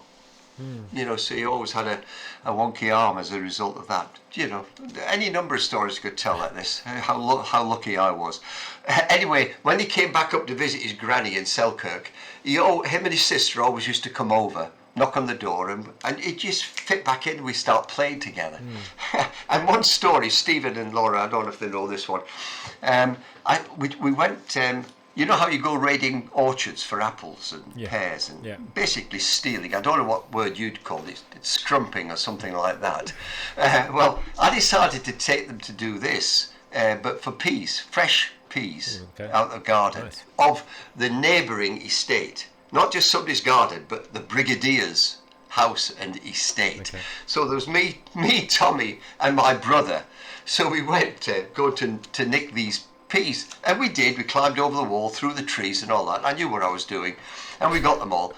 So he always had a wonky arm as a result of that. Any number of stories I could tell like this, how lucky I was. Anyway, when he came back up to visit his granny in Selkirk, him and his sister always used to come over, knock on the door, and he'd just fit back in and we start playing together. And one story, Stephen and Laura, I don't know if they know this one, we went... you know how you go raiding orchards for apples and pears and basically stealing? I don't know what word you'd call it. It's scrumping or something like that. Well, I decided to take them to do this, but for peas, fresh peas out of the garden of the neighbouring estate. Not just somebody's garden, but the brigadier's house and estate. So there was me, Tommy, and my brother. So we went going to nick these peas, and we did. We climbed over the wall, through the trees and all that. I knew what I was doing, and we got them all.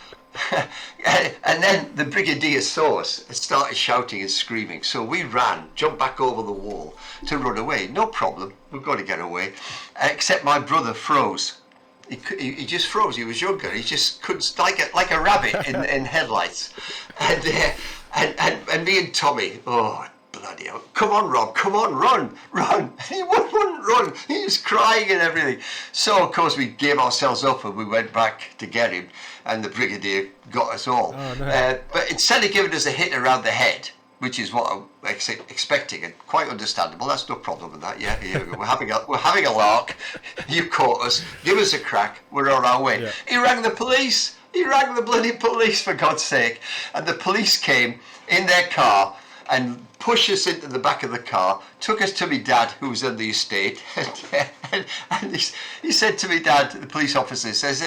And then the brigadier saw us and started shouting and screaming. So we ran, jumped back over the wall to run away. No problem, we've got to get away. Except my brother froze. He just froze. He was younger. He just couldn't, like a rabbit in headlights. And me and Tommy, oh, bloody hell. Come on, Rob, come on, run. He wouldn't run. He was crying and everything. So, of course, we gave ourselves up and we went back to get him, and the brigadier got us all. Oh, no. But instead of giving us a hit around the head, which is what I'm expecting, and quite understandable, that's no problem with that. Yeah, we're having a lark. You caught us, give us a crack, we're on our way. He rang the police. He rang the bloody police, for God's sake. And the police came in their car and pushed us into the back of the car, took us to my dad, who was on the estate, and he said to my dad, the police officer says,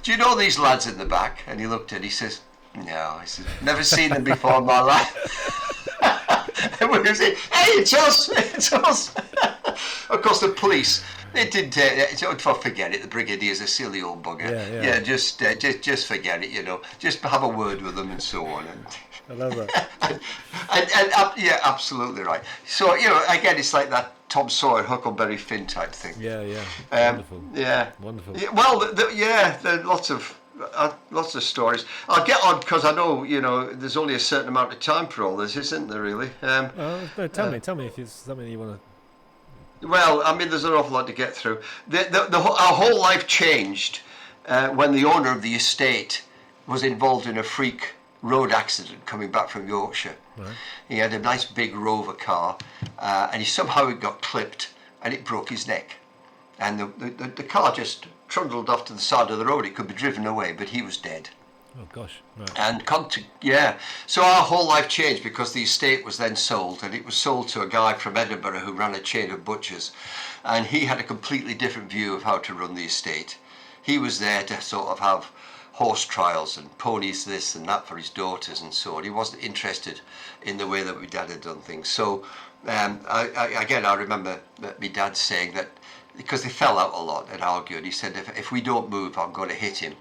do you know these lads in the back? And he looked at it, he says, no, he says, never seen them before in my life. And we were saying, hey, it's us. Of course, the police, they didn't forget it. The brigadier's a silly old bugger. Yeah, just forget it, just have a word with them and so on. And I love that. and yeah, absolutely right. So, again, it's like that Tom Sawyer, Huckleberry Finn type thing. Yeah. Wonderful. Yeah. Wonderful. Yeah, well, there are lots of stories. I'll get on because I know, there's only a certain amount of time for all this, isn't there, really? No, tell me if it's something you want to... Well, I mean, there's an awful lot to get through. Our whole life changed when the owner of the estate was involved in a freak road accident coming back from Yorkshire. Right. He had a nice big Rover car, and he somehow got clipped and it broke his neck. And the car just trundled off to the side of the road. It could be driven away, but he was dead. Oh gosh! Right. And so our whole life changed because the estate was then sold, and it was sold to a guy from Edinburgh who ran a chain of butchers, and he had a completely different view of how to run the estate. He was there to sort of have horse trials and ponies this and that for his daughters and so on. He wasn't interested in the way that my dad had done things. So I remember that my dad saying that, because they fell out a lot and argued, he said, if we don't move, I'm going to hit him.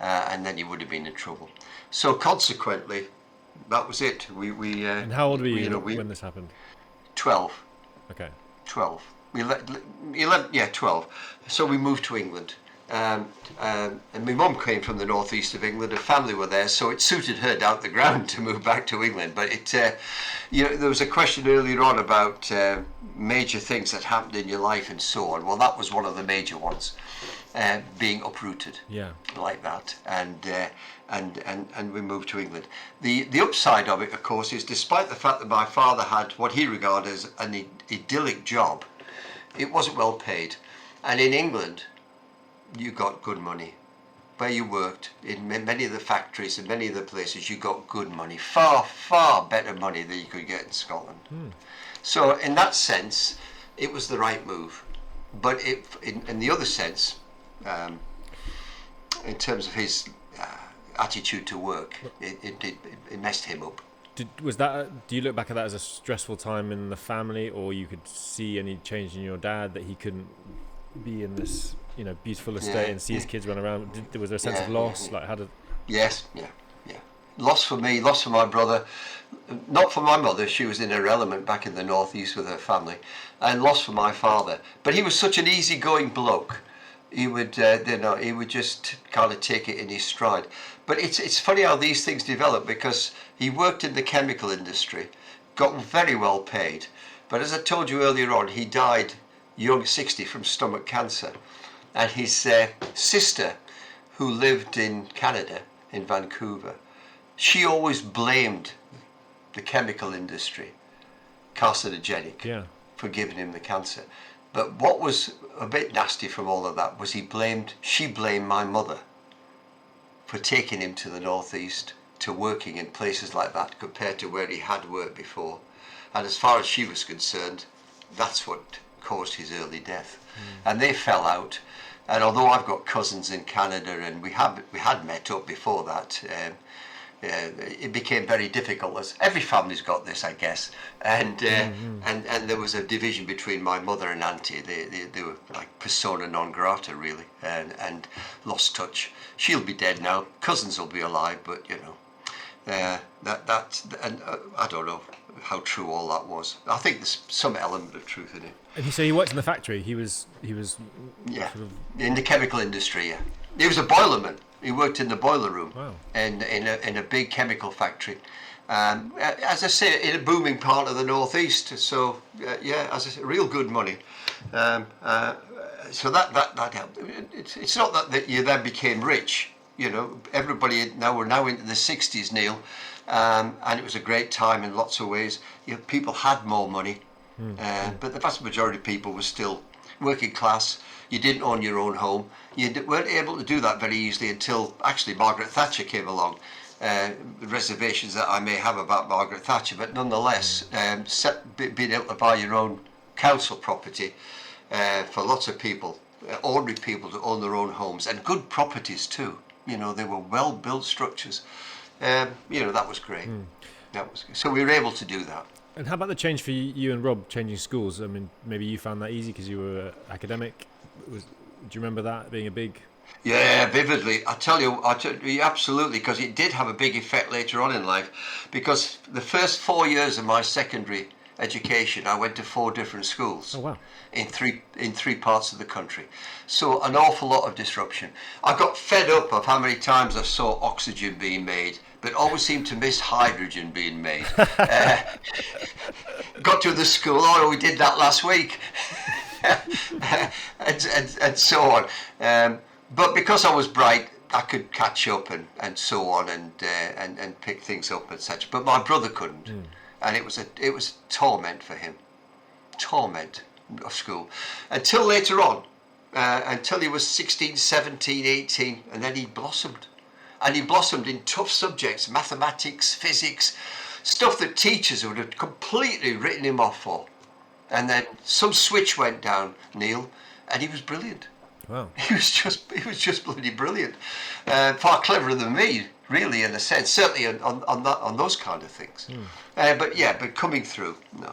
And then he would have been in trouble. So consequently, that was it. And how old were you when this happened? 12. Okay. 12. 12. So we moved to England. And my mum came from the northeast of England. Her family were there, so it suited her down to the ground to move back to England. But there was a question earlier on about major things that happened in your life and so on. Well, that was one of the major ones, being uprooted, like that, and we moved to England. The upside of it, of course, is despite the fact that my father had what he regarded as an idyllic job, it wasn't well paid, and in England, you got good money. Where you worked, in many of the factories and many of the places, you got good money, far, far better money than you could get in Scotland. So in that sense, it was the right move. But in the other sense, in terms of his attitude to work, it messed him up. Do you look back at that as a stressful time in the family, or you could see any change in your dad that he couldn't be in this beautiful estate and see his kids run around? Was there a sense of loss? Like, how did... Yes, yeah. Loss for me, loss for my brother, not for my mother. She was in her element back in the northeast with her family, and loss for my father. But he was such an easygoing bloke. He would, he would just kind of take it in his stride. But it's funny how these things develop, because he worked in the chemical industry, got very well paid, but as I told you earlier on, he died young, 60, from stomach cancer. And his sister, who lived in Canada, in Vancouver, she always blamed the chemical industry, carcinogenic, Yeah. for giving him the cancer. But what was a bit nasty from all of that was she blamed my mother for taking him to the northeast, to working in places like that compared to where he had worked before. And as far as she was concerned, that's what caused his early death. And they fell out. And although I've got cousins in Canada, and we had met up before that, it became very difficult, as every family's got this, I guess. And there was a division between my mother and auntie. They were like persona non grata, really, and lost touch. She'll be dead now. Cousins will be alive, but you know, I don't know how true all that was. I think there's some element of truth in it. And you say he worked in the factory. He was Yeah, sort of... in the chemical industry. Yeah, he was a boilerman. He worked in the boiler room. Wow. in a big chemical factory. As I say, in a booming part of the northeast. So yeah, as I say, real good money. So that helped. It's not that you then became rich. You know, everybody we're now into the 60s, Neil, and it was a great time in lots of ways. You know, people had more money, but the vast majority of people were still working class. You didn't own your own home. You weren't able to do that very easily until actually Margaret Thatcher came along. Reservations that I may have about Margaret Thatcher, but nonetheless, being able to buy your own council property for lots of people, ordinary people, to own their own homes, and good properties too. You know, they were well-built structures. You know, that was great. That was good. So we were able to do that. And how about the change for you and Rob, changing schools? I mean, maybe you found that easy because you were academic. Do you remember that being a big... Yeah, vividly. I tell you, absolutely, because it did have a big effect later on in life. Because the first 4 years of my secondary education, I went to 4 different schools. Oh, wow. In three parts of the country. So an awful lot of disruption. I got fed up of how many times I saw oxygen being made, but always seemed to miss hydrogen being made. Got to the school, oh, we did that last week. and so on. But because I was bright, I could catch up and so on, and pick things up and such. But my brother couldn't, and it was torment for him, torment of school, until later on, until he was 16, 17, 18, and then he blossomed, and he blossomed in tough subjects, mathematics, physics, stuff that teachers would have completely written him off for. And then some switch went down, Neil, and he was brilliant. Wow. He was just bloody brilliant. Far cleverer than me, really, in a sense. Certainly on those kind of things. But coming through, no.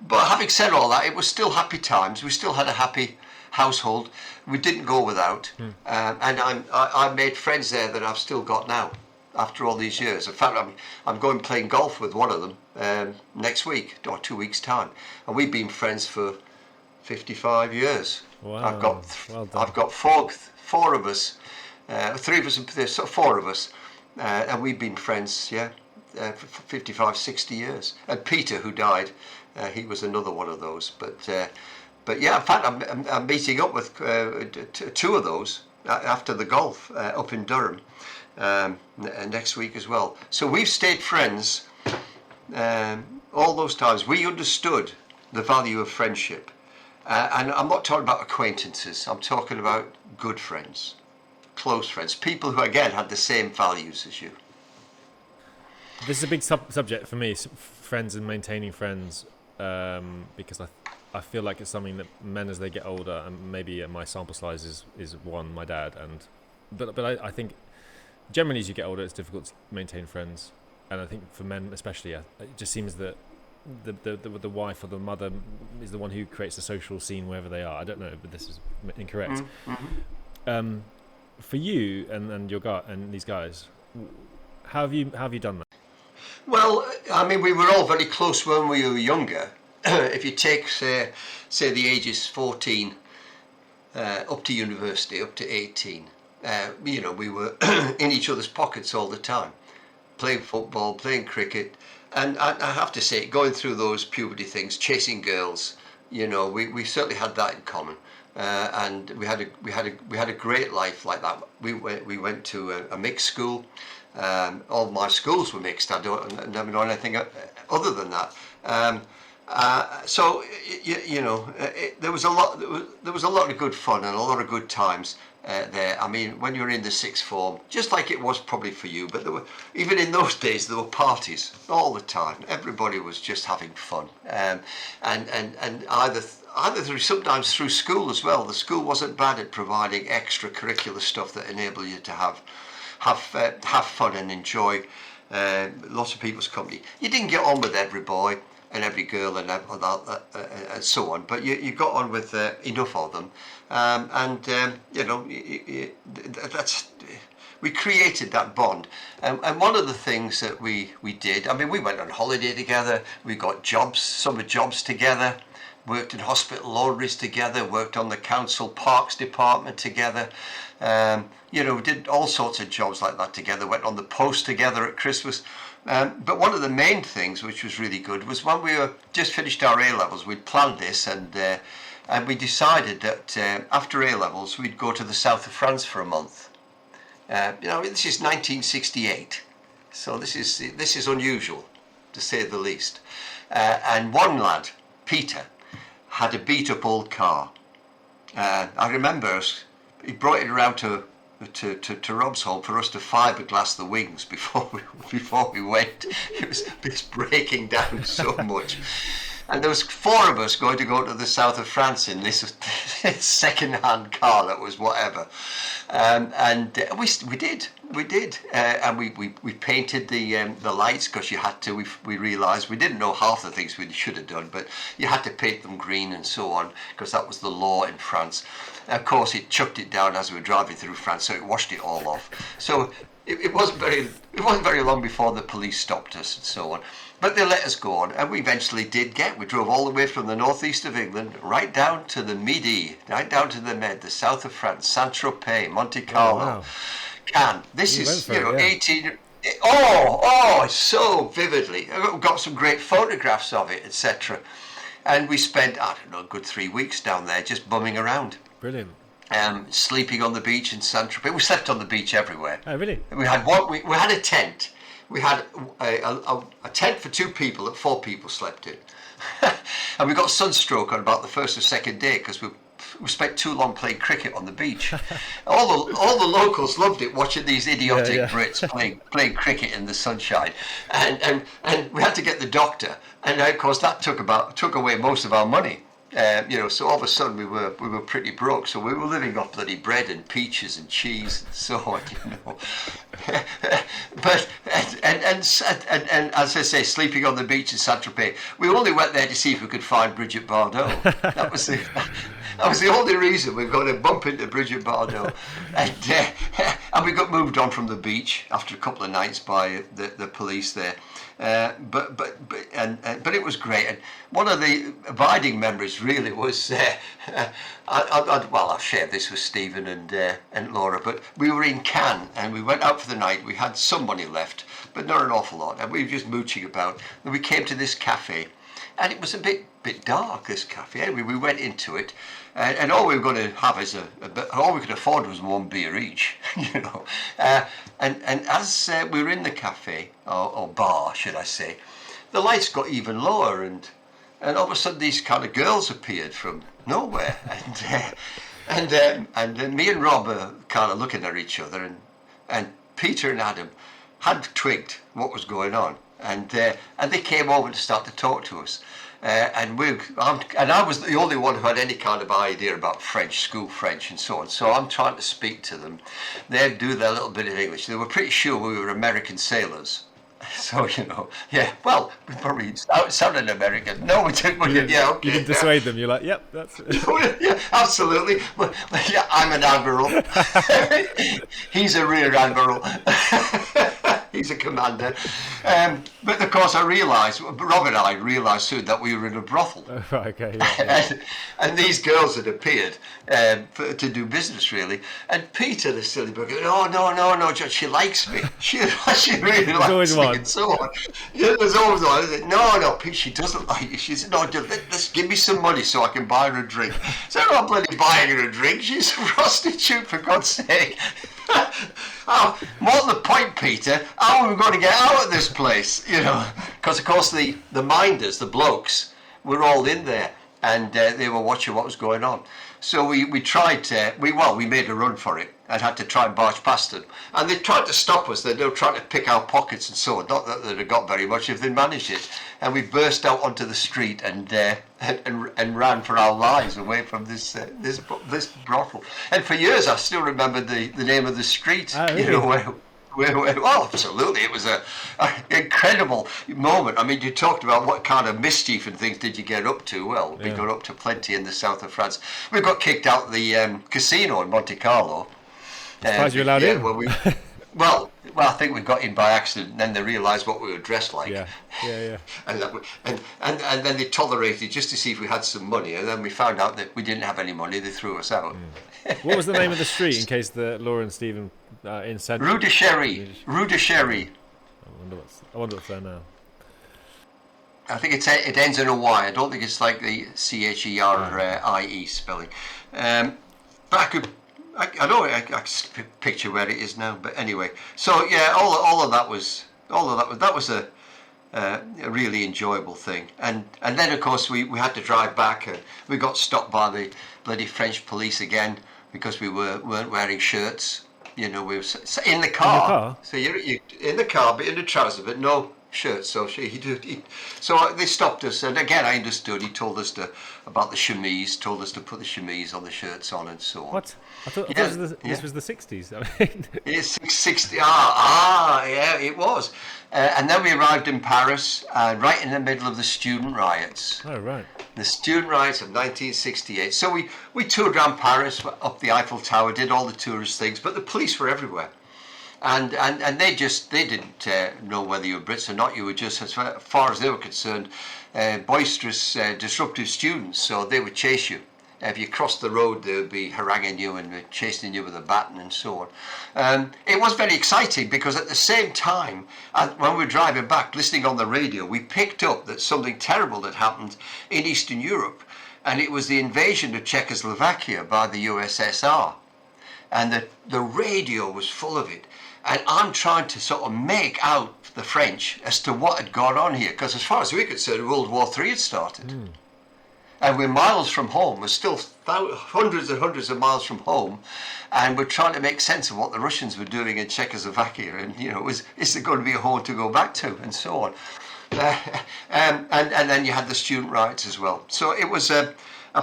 But having said all that, it was still happy times. We still had a happy household. We didn't go without. And I made friends there that I've still got now, after all these years. In fact, I'm going playing golf with one of them next week, or 2 weeks' time. And we've been friends for 55 years. Wow. I've got four of us, 3 of us, and 4 of us, and we've been friends, for 55, 60 years. And Peter, who died, he was another one of those. But yeah, in fact, I'm meeting up with 2 of those after the golf up in Durham next week as well. So we've stayed friends all those times. We understood the value of friendship. And I'm not talking about acquaintances. I'm talking about good friends, close friends, people who, again, had the same values as you. This is a big subject for me, friends and maintaining friends, because I feel like it's something that men, as they get older, and maybe my sample size is one, my dad, but I think generally as you get older, it's difficult to maintain friends, and I think for men especially, it just seems that the wife or the mother is the one who creates the social scene wherever they are. I don't know, but this is incorrect. For you and your guy and these guys, how have you done that? Well, I mean, we were all very close when we were younger. If you take, say the ages 14 up to university, up to 18, we were in each other's pockets all the time, playing football, playing cricket. And I have to say, going through those puberty things, chasing girls, we certainly had that in common. And we had a great life like that. We went to a mixed school. All my schools were mixed. I never know anything other than that. So there was a lot of good fun and a lot of good times there. I mean, when you were in the sixth form, just like it was probably for you, but even in those days there were parties all the time. Everybody was just having fun, and either sometimes through school as well. The school wasn't bad at providing extracurricular stuff that enabled you to have fun and enjoy lots of people's company. You didn't get on with every boy and every girl and so on, but you got on with enough of them, we created that bond. And one of the things that we did, I mean, we went on holiday together, we got summer jobs together, worked in hospital laundries together, worked on the council parks department together, we did all sorts of jobs like that together, went on the post together at Christmas. But one of the main things which was really good was when we were just finished our A-levels, we'd planned this and we decided that after A-levels we'd go to the south of France for a month. This is 1968, so this is unusual, to say the least. And one lad, Peter, had a beat-up old car. I remember he brought it around to Rob's home for us to fiberglass the wings before we went. It was breaking down so much. And there was 4 of us going to the south of France in this second-hand car that was whatever. We did, and we painted the lights because you had to. We realised we didn't know half the things we should have done, but you had to paint them green and so on because that was the law in France. And of course, it chucked it down as we were driving through France, so it washed it all off. So it wasn't very long before the police stopped us and so on. But they let us go on, and we eventually did we drove all the way from the northeast of England right down to the Midi, right down to the Med, the south of France, Saint-Tropez, Monte Carlo, wow. Cannes. This is, 18... so vividly. I've got some great photographs of it, etc. And we spent, I don't know, a good 3 weeks down there just bumming around. Brilliant. Sleeping on the beach in Saint-Tropez. We slept on the beach everywhere. Oh, really? We had a tent. We had a tent for 2 people that 4 people slept in. And we got sunstroke on about the first or second day because we spent too long playing cricket on the beach. all the locals loved it, watching these idiotic Brits playing cricket in the sunshine. And we had to get the doctor. And of course that took away most of our money. So all of a sudden we were pretty broke. So we were living off bloody bread and peaches and cheese and so on, But and as I say, sleeping on the beach in Saint-Tropez. We only went there to see if we could find Bridget Bardot. That was the only reason we were going to bump into Bridget Bardot. And we got moved on from the beach after a couple of nights by the police there. But it was great. And one of the abiding memories really was, I'll share this with Stephen and Laura, but we were in Cannes and we went out for the night. We had some money left, but not an awful lot. And we were just mooching about. And we came to this cafe and it was a bit dark, this cafe. Anyway, we went into it and all we were going to have is all we could afford was 1 beer each, And as we were in the cafe, or bar, should I say, the lights got even lower, and all of a sudden these kind of girls appeared from nowhere, and then me and Rob are kind of looking at each other, and Peter and Adam had twigged what was going on, and they came over to start to talk to us. And I was the only one who had any kind of idea about school French and so on. So I'm trying to speak to them. They'd do their little bit of English. They were pretty sure we were American sailors. So, well, we probably sounded American. No, we didn't. Okay. You didn't dissuade them. You're like, yep, that's it. Yeah, absolutely. Well, yeah, I'm an admiral. He's a rear admiral. He's a commander. But of course, Rob and I realised soon that we were in a brothel. Right, okay, yeah. And these girls had appeared to do business, really. And Peter, the silly bugger, no, John, she likes me. She really likes me, and so on. Yeah, there's always one. I said, no, Pete, she doesn't like you. She said, no, let's give me some money so I can buy her a drink. So I'm not bloody buying her a drink. She's a prostitute, for God's sake. Oh, more to the point, Peter, how are we going to get out of this place? Because of course the minders, the blokes, were all in there, and they were watching what was going on. So we tried to, we made a run for it and had to try and barge past them. And they tried to stop us. They were trying to pick our pockets and so on. Not that they'd have got very much if they'd managed it. And we burst out onto the street and ran for our lives away from this brothel. And for years I still remember the name of the street. Oh, really? Well, absolutely. It was an incredible moment. I mean, you talked about what kind of mischief and things did you get up to. Well, we got up to plenty in the south of France. We got kicked out of the casino in Monte Carlo. Surprised you allowed in? Well, I think we got in by accident, and then they realised what we were dressed like. Yeah. and then they tolerated just to see if we had some money, and then we found out that we didn't have any money. They threw us out. What was the name of the street, in case Laura and Stephen in Central? Rue de Sherry. I wonder what's there now. I think it ends in a Y. I don't think it's like the CHERIE spelling. But I know I can picture where it is now. But anyway, so yeah, all of that was a really enjoyable thing. And then of course we had to drive back, and we got stopped by the bloody French police again because we weren't wearing shirts. We were in the car. So you're in the car, but in the trousers, but no shirts. So so they stopped us, and again I understood. He told us about the chemise, told us to put the chemise on the shirts on, and so on. What? I thought this was the 60s. I mean. It's 60. Yeah, it was. And then we arrived in Paris, right in the middle of the student riots. Oh, right. The student riots of 1968. So we toured around Paris, up the Eiffel Tower, did all the tourist things, but the police were everywhere. And they didn't know whether you were Brits or not. You were just, as far as they were concerned, boisterous, disruptive students. So they would chase you. If you crossed the road, they would be haranguing you and chasing you with a baton and so on. It was very exciting because at the same time, when we were driving back, listening on the radio, we picked up that something terrible had happened in Eastern Europe, and it was the invasion of Czechoslovakia by the USSR. And the radio was full of it. And I'm trying to sort of make out the French as to what had gone on here, because as far as we could say, World War III had started. And we're miles from home. We're still hundreds and hundreds of miles from home, and we're trying to make sense of what the Russians were doing in Czechoslovakia. And is there going to be a home to go back to, and so on. And then you had the student riots as well. So it was a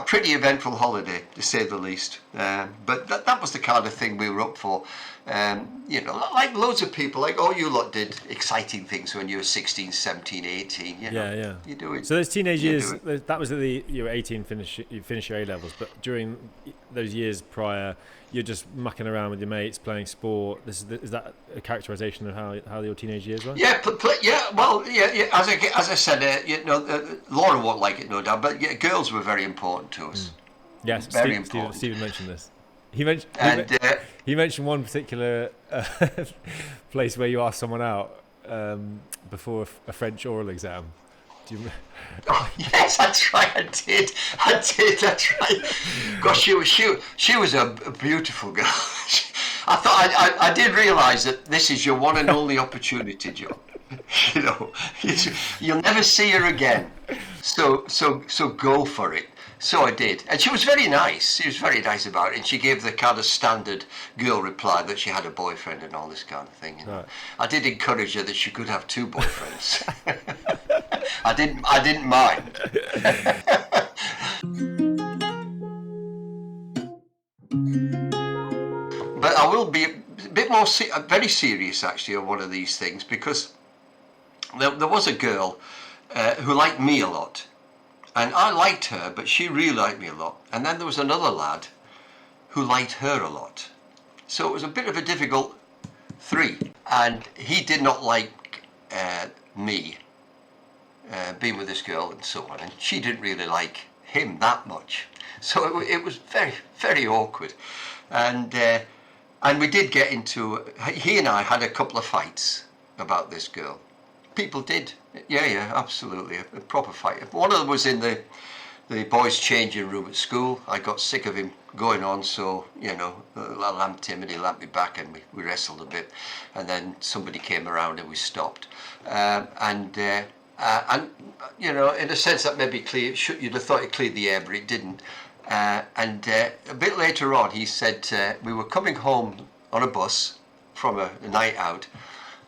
pretty eventful holiday, to say the least. But that was the kind of thing we were up for. Like loads of people, like all you lot did exciting things when you were 16, 17, 18. Yeah. You do it. So those teenage years, that was you were 18, you finish your A-levels, but during those years prior, you're just mucking around with your mates, playing sport. Is that a characterization of how your teenage years were? Yeah, Well, as I said, Laura won't like it, no doubt, but girls were very important to us. Yes, very important. Stephen mentioned this. He mentioned one particular place where you asked someone out before a French oral exam. Do you remember? Oh, yes, that's right. I did. That's right. Gosh, she was a beautiful girl. I did realise that this is your one and only opportunity, John. You'll never see her again. So go for it. So I did, and she was very nice. She was very nice about it, and she gave the kind of standard girl reply that she had a boyfriend and all this kind of thing. Right. I did encourage her that she could have two boyfriends. I didn't mind. But I will be a bit more very serious actually on one of these things, because there was a girl who liked me a lot. And I liked her, but she really liked me a lot. And then there was another lad who liked her a lot. So it was a bit of a difficult three. And he did not like me being with this girl and so on, and she didn't really like him that much. So it was very, very awkward. And we did get into, he and I had a couple of fights about this girl. People did. Yeah, absolutely. A proper fight. One of them was in the boys' changing room at school. I got sick of him going on, so, I lamped him and he lamped me back, and we wrestled a bit. And then somebody came around and we stopped. And in a sense that maybe you'd have thought it cleared the air, but it didn't. And a bit later on, he said we were coming home on a bus from a night out,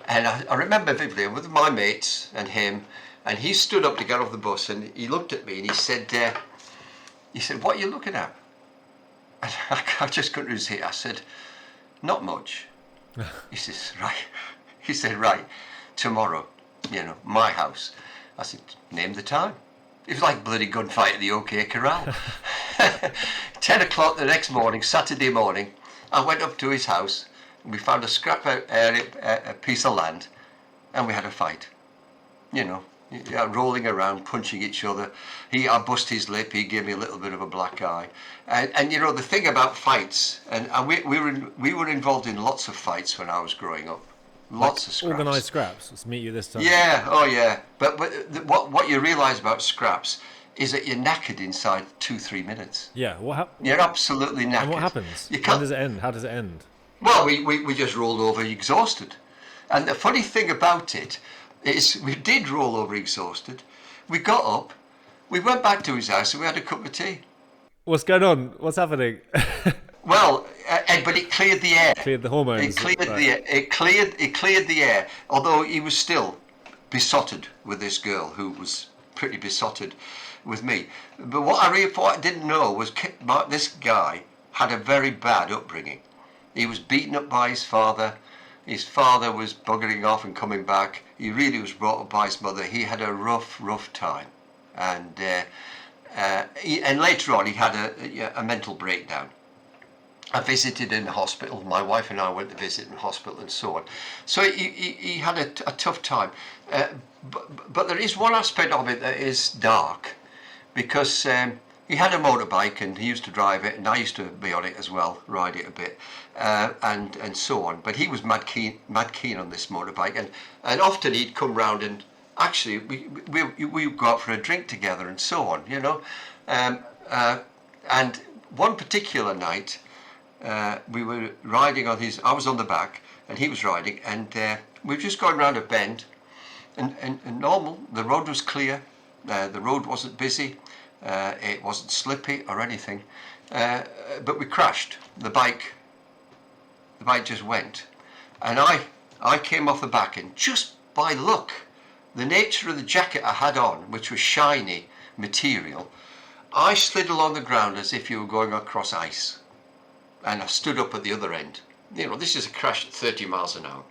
and I remember vividly with my mates and him, and he stood up to get off the bus, and he looked at me and he said, "What are you looking at?" And I just couldn't resist. I said, "Not much." He says, "Right." He said, "Right, tomorrow, my house." I said, "Name the time." It was like bloody gunfight at the OK Corral. 10 o'clock the next morning, Saturday morning, I went up to his house, and we found a scrap a piece of land, and we had a fight. Rolling around, punching each other. I bust his lip, he gave me a little bit of a black eye. And the thing about fights, and we were involved in lots of fights when I was growing up. Lots of scraps. Organised scraps. Let's meet you this time. Yeah, oh yeah. But what you realise about scraps is that you're knackered inside 2-3 minutes. Yeah. You're absolutely knackered. And what happens? You When can't. does it end? How does it end? Well, we just rolled over exhausted. And the funny thing about it is we did roll over exhausted. We got up, we went back to his house, and we had a cup of tea. What's going on? What's happening? Well, but it cleared the air. Cleared the hormones. It cleared the air. It cleared the air. Although he was still besotted with this girl, who was pretty besotted with me. But what I didn't know was this guy had a very bad upbringing. He was beaten up by his father. His father was buggering off and coming back. He really was brought up by his mother. He had a rough time, and later on he had a mental breakdown. I visited in the hospital. My wife and I went to visit in the hospital and so on. So he had a tough time. But there is one aspect of it that is dark, because he had a motorbike and he used to drive it, and I used to be on it as well, ride it a bit, and so on. But he was mad keen on this motorbike, and often he'd come round, and actually we would go out for a drink together and so on, and one particular night, we were riding on I was on the back and he was riding, and we were just going round a bend, and normal, the road was clear, the road wasn't busy, it wasn't slippy or anything, but we crashed. The bike just went, and I came off the back, and just by luck, the nature of the jacket I had on, which was shiny material, I slid along the ground as if you were going across ice. And I stood up at the other end. This is a crash at 30 miles an hour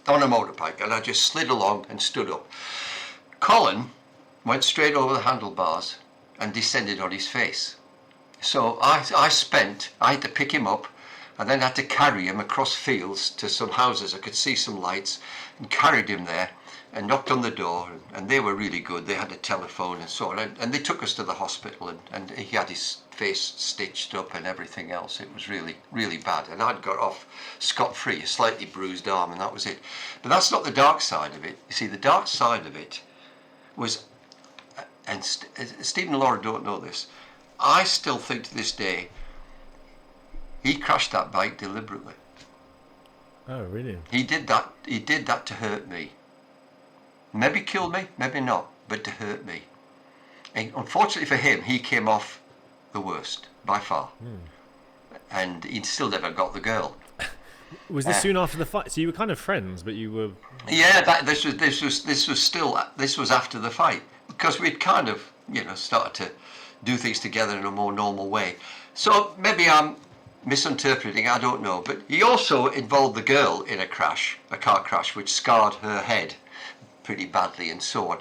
on a motorbike, and I just slid along and stood up. Colin went straight over the handlebars and descended on his face. So I had to pick him up, and then had to carry him across fields to some houses. I could see some lights, and carried him there, and knocked on the door, and they were really good. They had a telephone and so on, and they took us to the hospital, and he had his face stitched up and everything else. It was really, really bad, and I'd got off scot-free, a slightly bruised arm, and that was it. But that's not the dark side of it. You see, the dark side of it was, and Stephen and Laura don't know this, I still think to this day, he crashed that bike deliberately. Oh, really? He did that to hurt me. Maybe kill me, maybe not, but to hurt me. And unfortunately for him, he came off the worst, by far. And he still never got the girl. Was this soon after the fight? So you were kind of friends, but you were... Yeah, this was after the fight, because we'd kind of, started to do things together in a more normal way. So maybe I'm misinterpreting, I don't know. But he also involved the girl in a car crash, which scarred her head pretty badly and so on.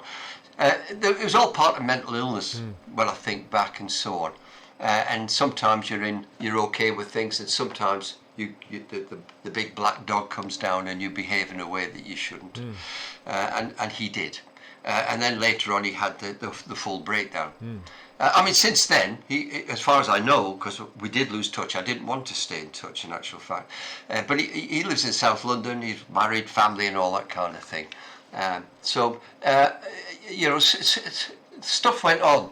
It was all part of mental illness when I think back and so on. And sometimes you're okay with things, and sometimes the big black dog comes down and you behave in a way that you shouldn't. And he did. And then later on he had the full breakdown. I mean, since then, as far as I know, because we did lose touch, I didn't want to stay in touch in actual fact. But he lives in South London, he's married, family and all that kind of thing. Stuff went on.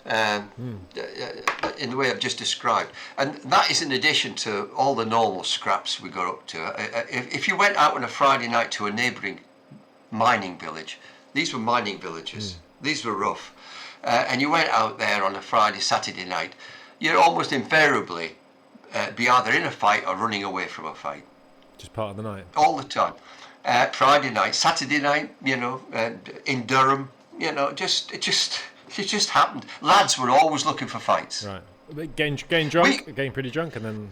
In the way I've just described, and that is in addition to all the normal scraps we got up to. If you went out on a Friday night to a neighbouring mining village, these were mining villages, these were rough, and you went out there on a Friday, Saturday night, you'd almost invariably be either in a fight or running away from a fight. Just part of the night? All the time. Friday night, Saturday night, in Durham, it just happened. Lads were always looking for fights. Right. Getting drunk, getting pretty drunk, and then...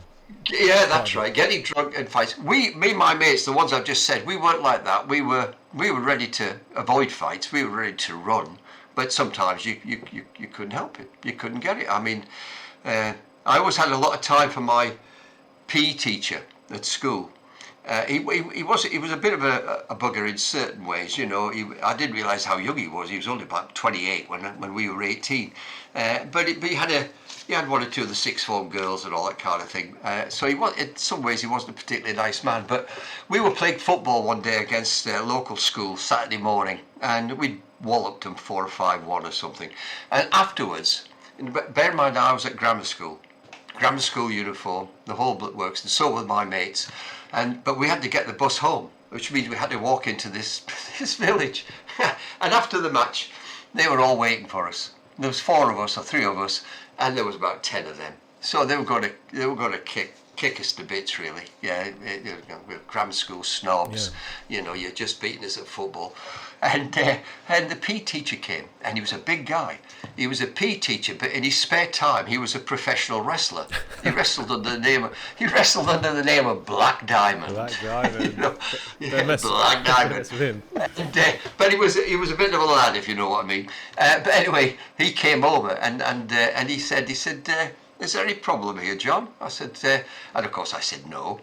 Yeah, that's right. Getting drunk and fights. Me and my mates, the ones I've just said, we weren't like that. We were ready to avoid fights. We were ready to run. But sometimes you couldn't help it. You couldn't get it. I mean, I always had a lot of time for my PE teacher at school. He was a bit of a bugger in certain ways, I didn't realise how young he was. He was only about 28 when we were 18. But he had one or two of the sixth form girls and all that kind of thing. So he was, in some ways, he wasn't a particularly nice man. But we were playing football one day against a local school Saturday morning, and we walloped them 4 or 5-1 or something. And afterwards, bear in mind I was at grammar school uniform, the whole works, and so were my mates. But we had to get the bus home, which means we had to walk into this village. And after the match, they were all waiting for us. There was 4 of us or 3 of us, and there was about 10 of them. So they were going to kick us to bits, really. Yeah, we're grammar school snobs. Yeah. You're just beating us at football. And the PE teacher came, and he was a big guy. He was a PE teacher, but in his spare time, he was a professional wrestler. He wrestled under the name of Black Diamond. Black Diamond. Black Diamond. But he was a bit of a lad, if you know what I mean. But anyway, he came over, and he said. Is there any problem here, John? I said, and of course I said no.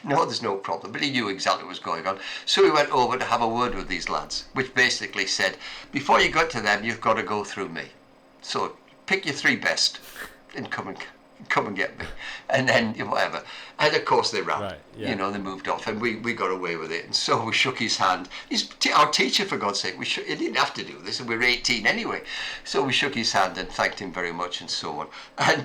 No, there's no problem. But he knew exactly what was going on. So we went over to have a word with these lads, which basically said, before you got to them, you've got to go through me. So pick your 3 best and come and get me. And then whatever. And of course they ran. Right, yeah. They moved off, and we got away with it. And so we shook his hand. He's our teacher, for God's sake. He didn't have to do this, and we were 18 anyway. So we shook his hand and thanked him very much, and so on. And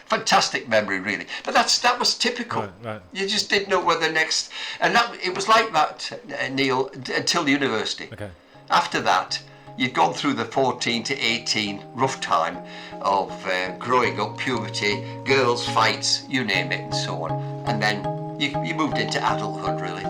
fantastic memory, really. But that was typical. Right. You just didn't know where the next. And it was like that, Neil, until university. Okay. After that, you'd gone through the 14 to 18 rough time of growing up, puberty, girls, fights, you name it, and so on. And then you moved into adulthood, really.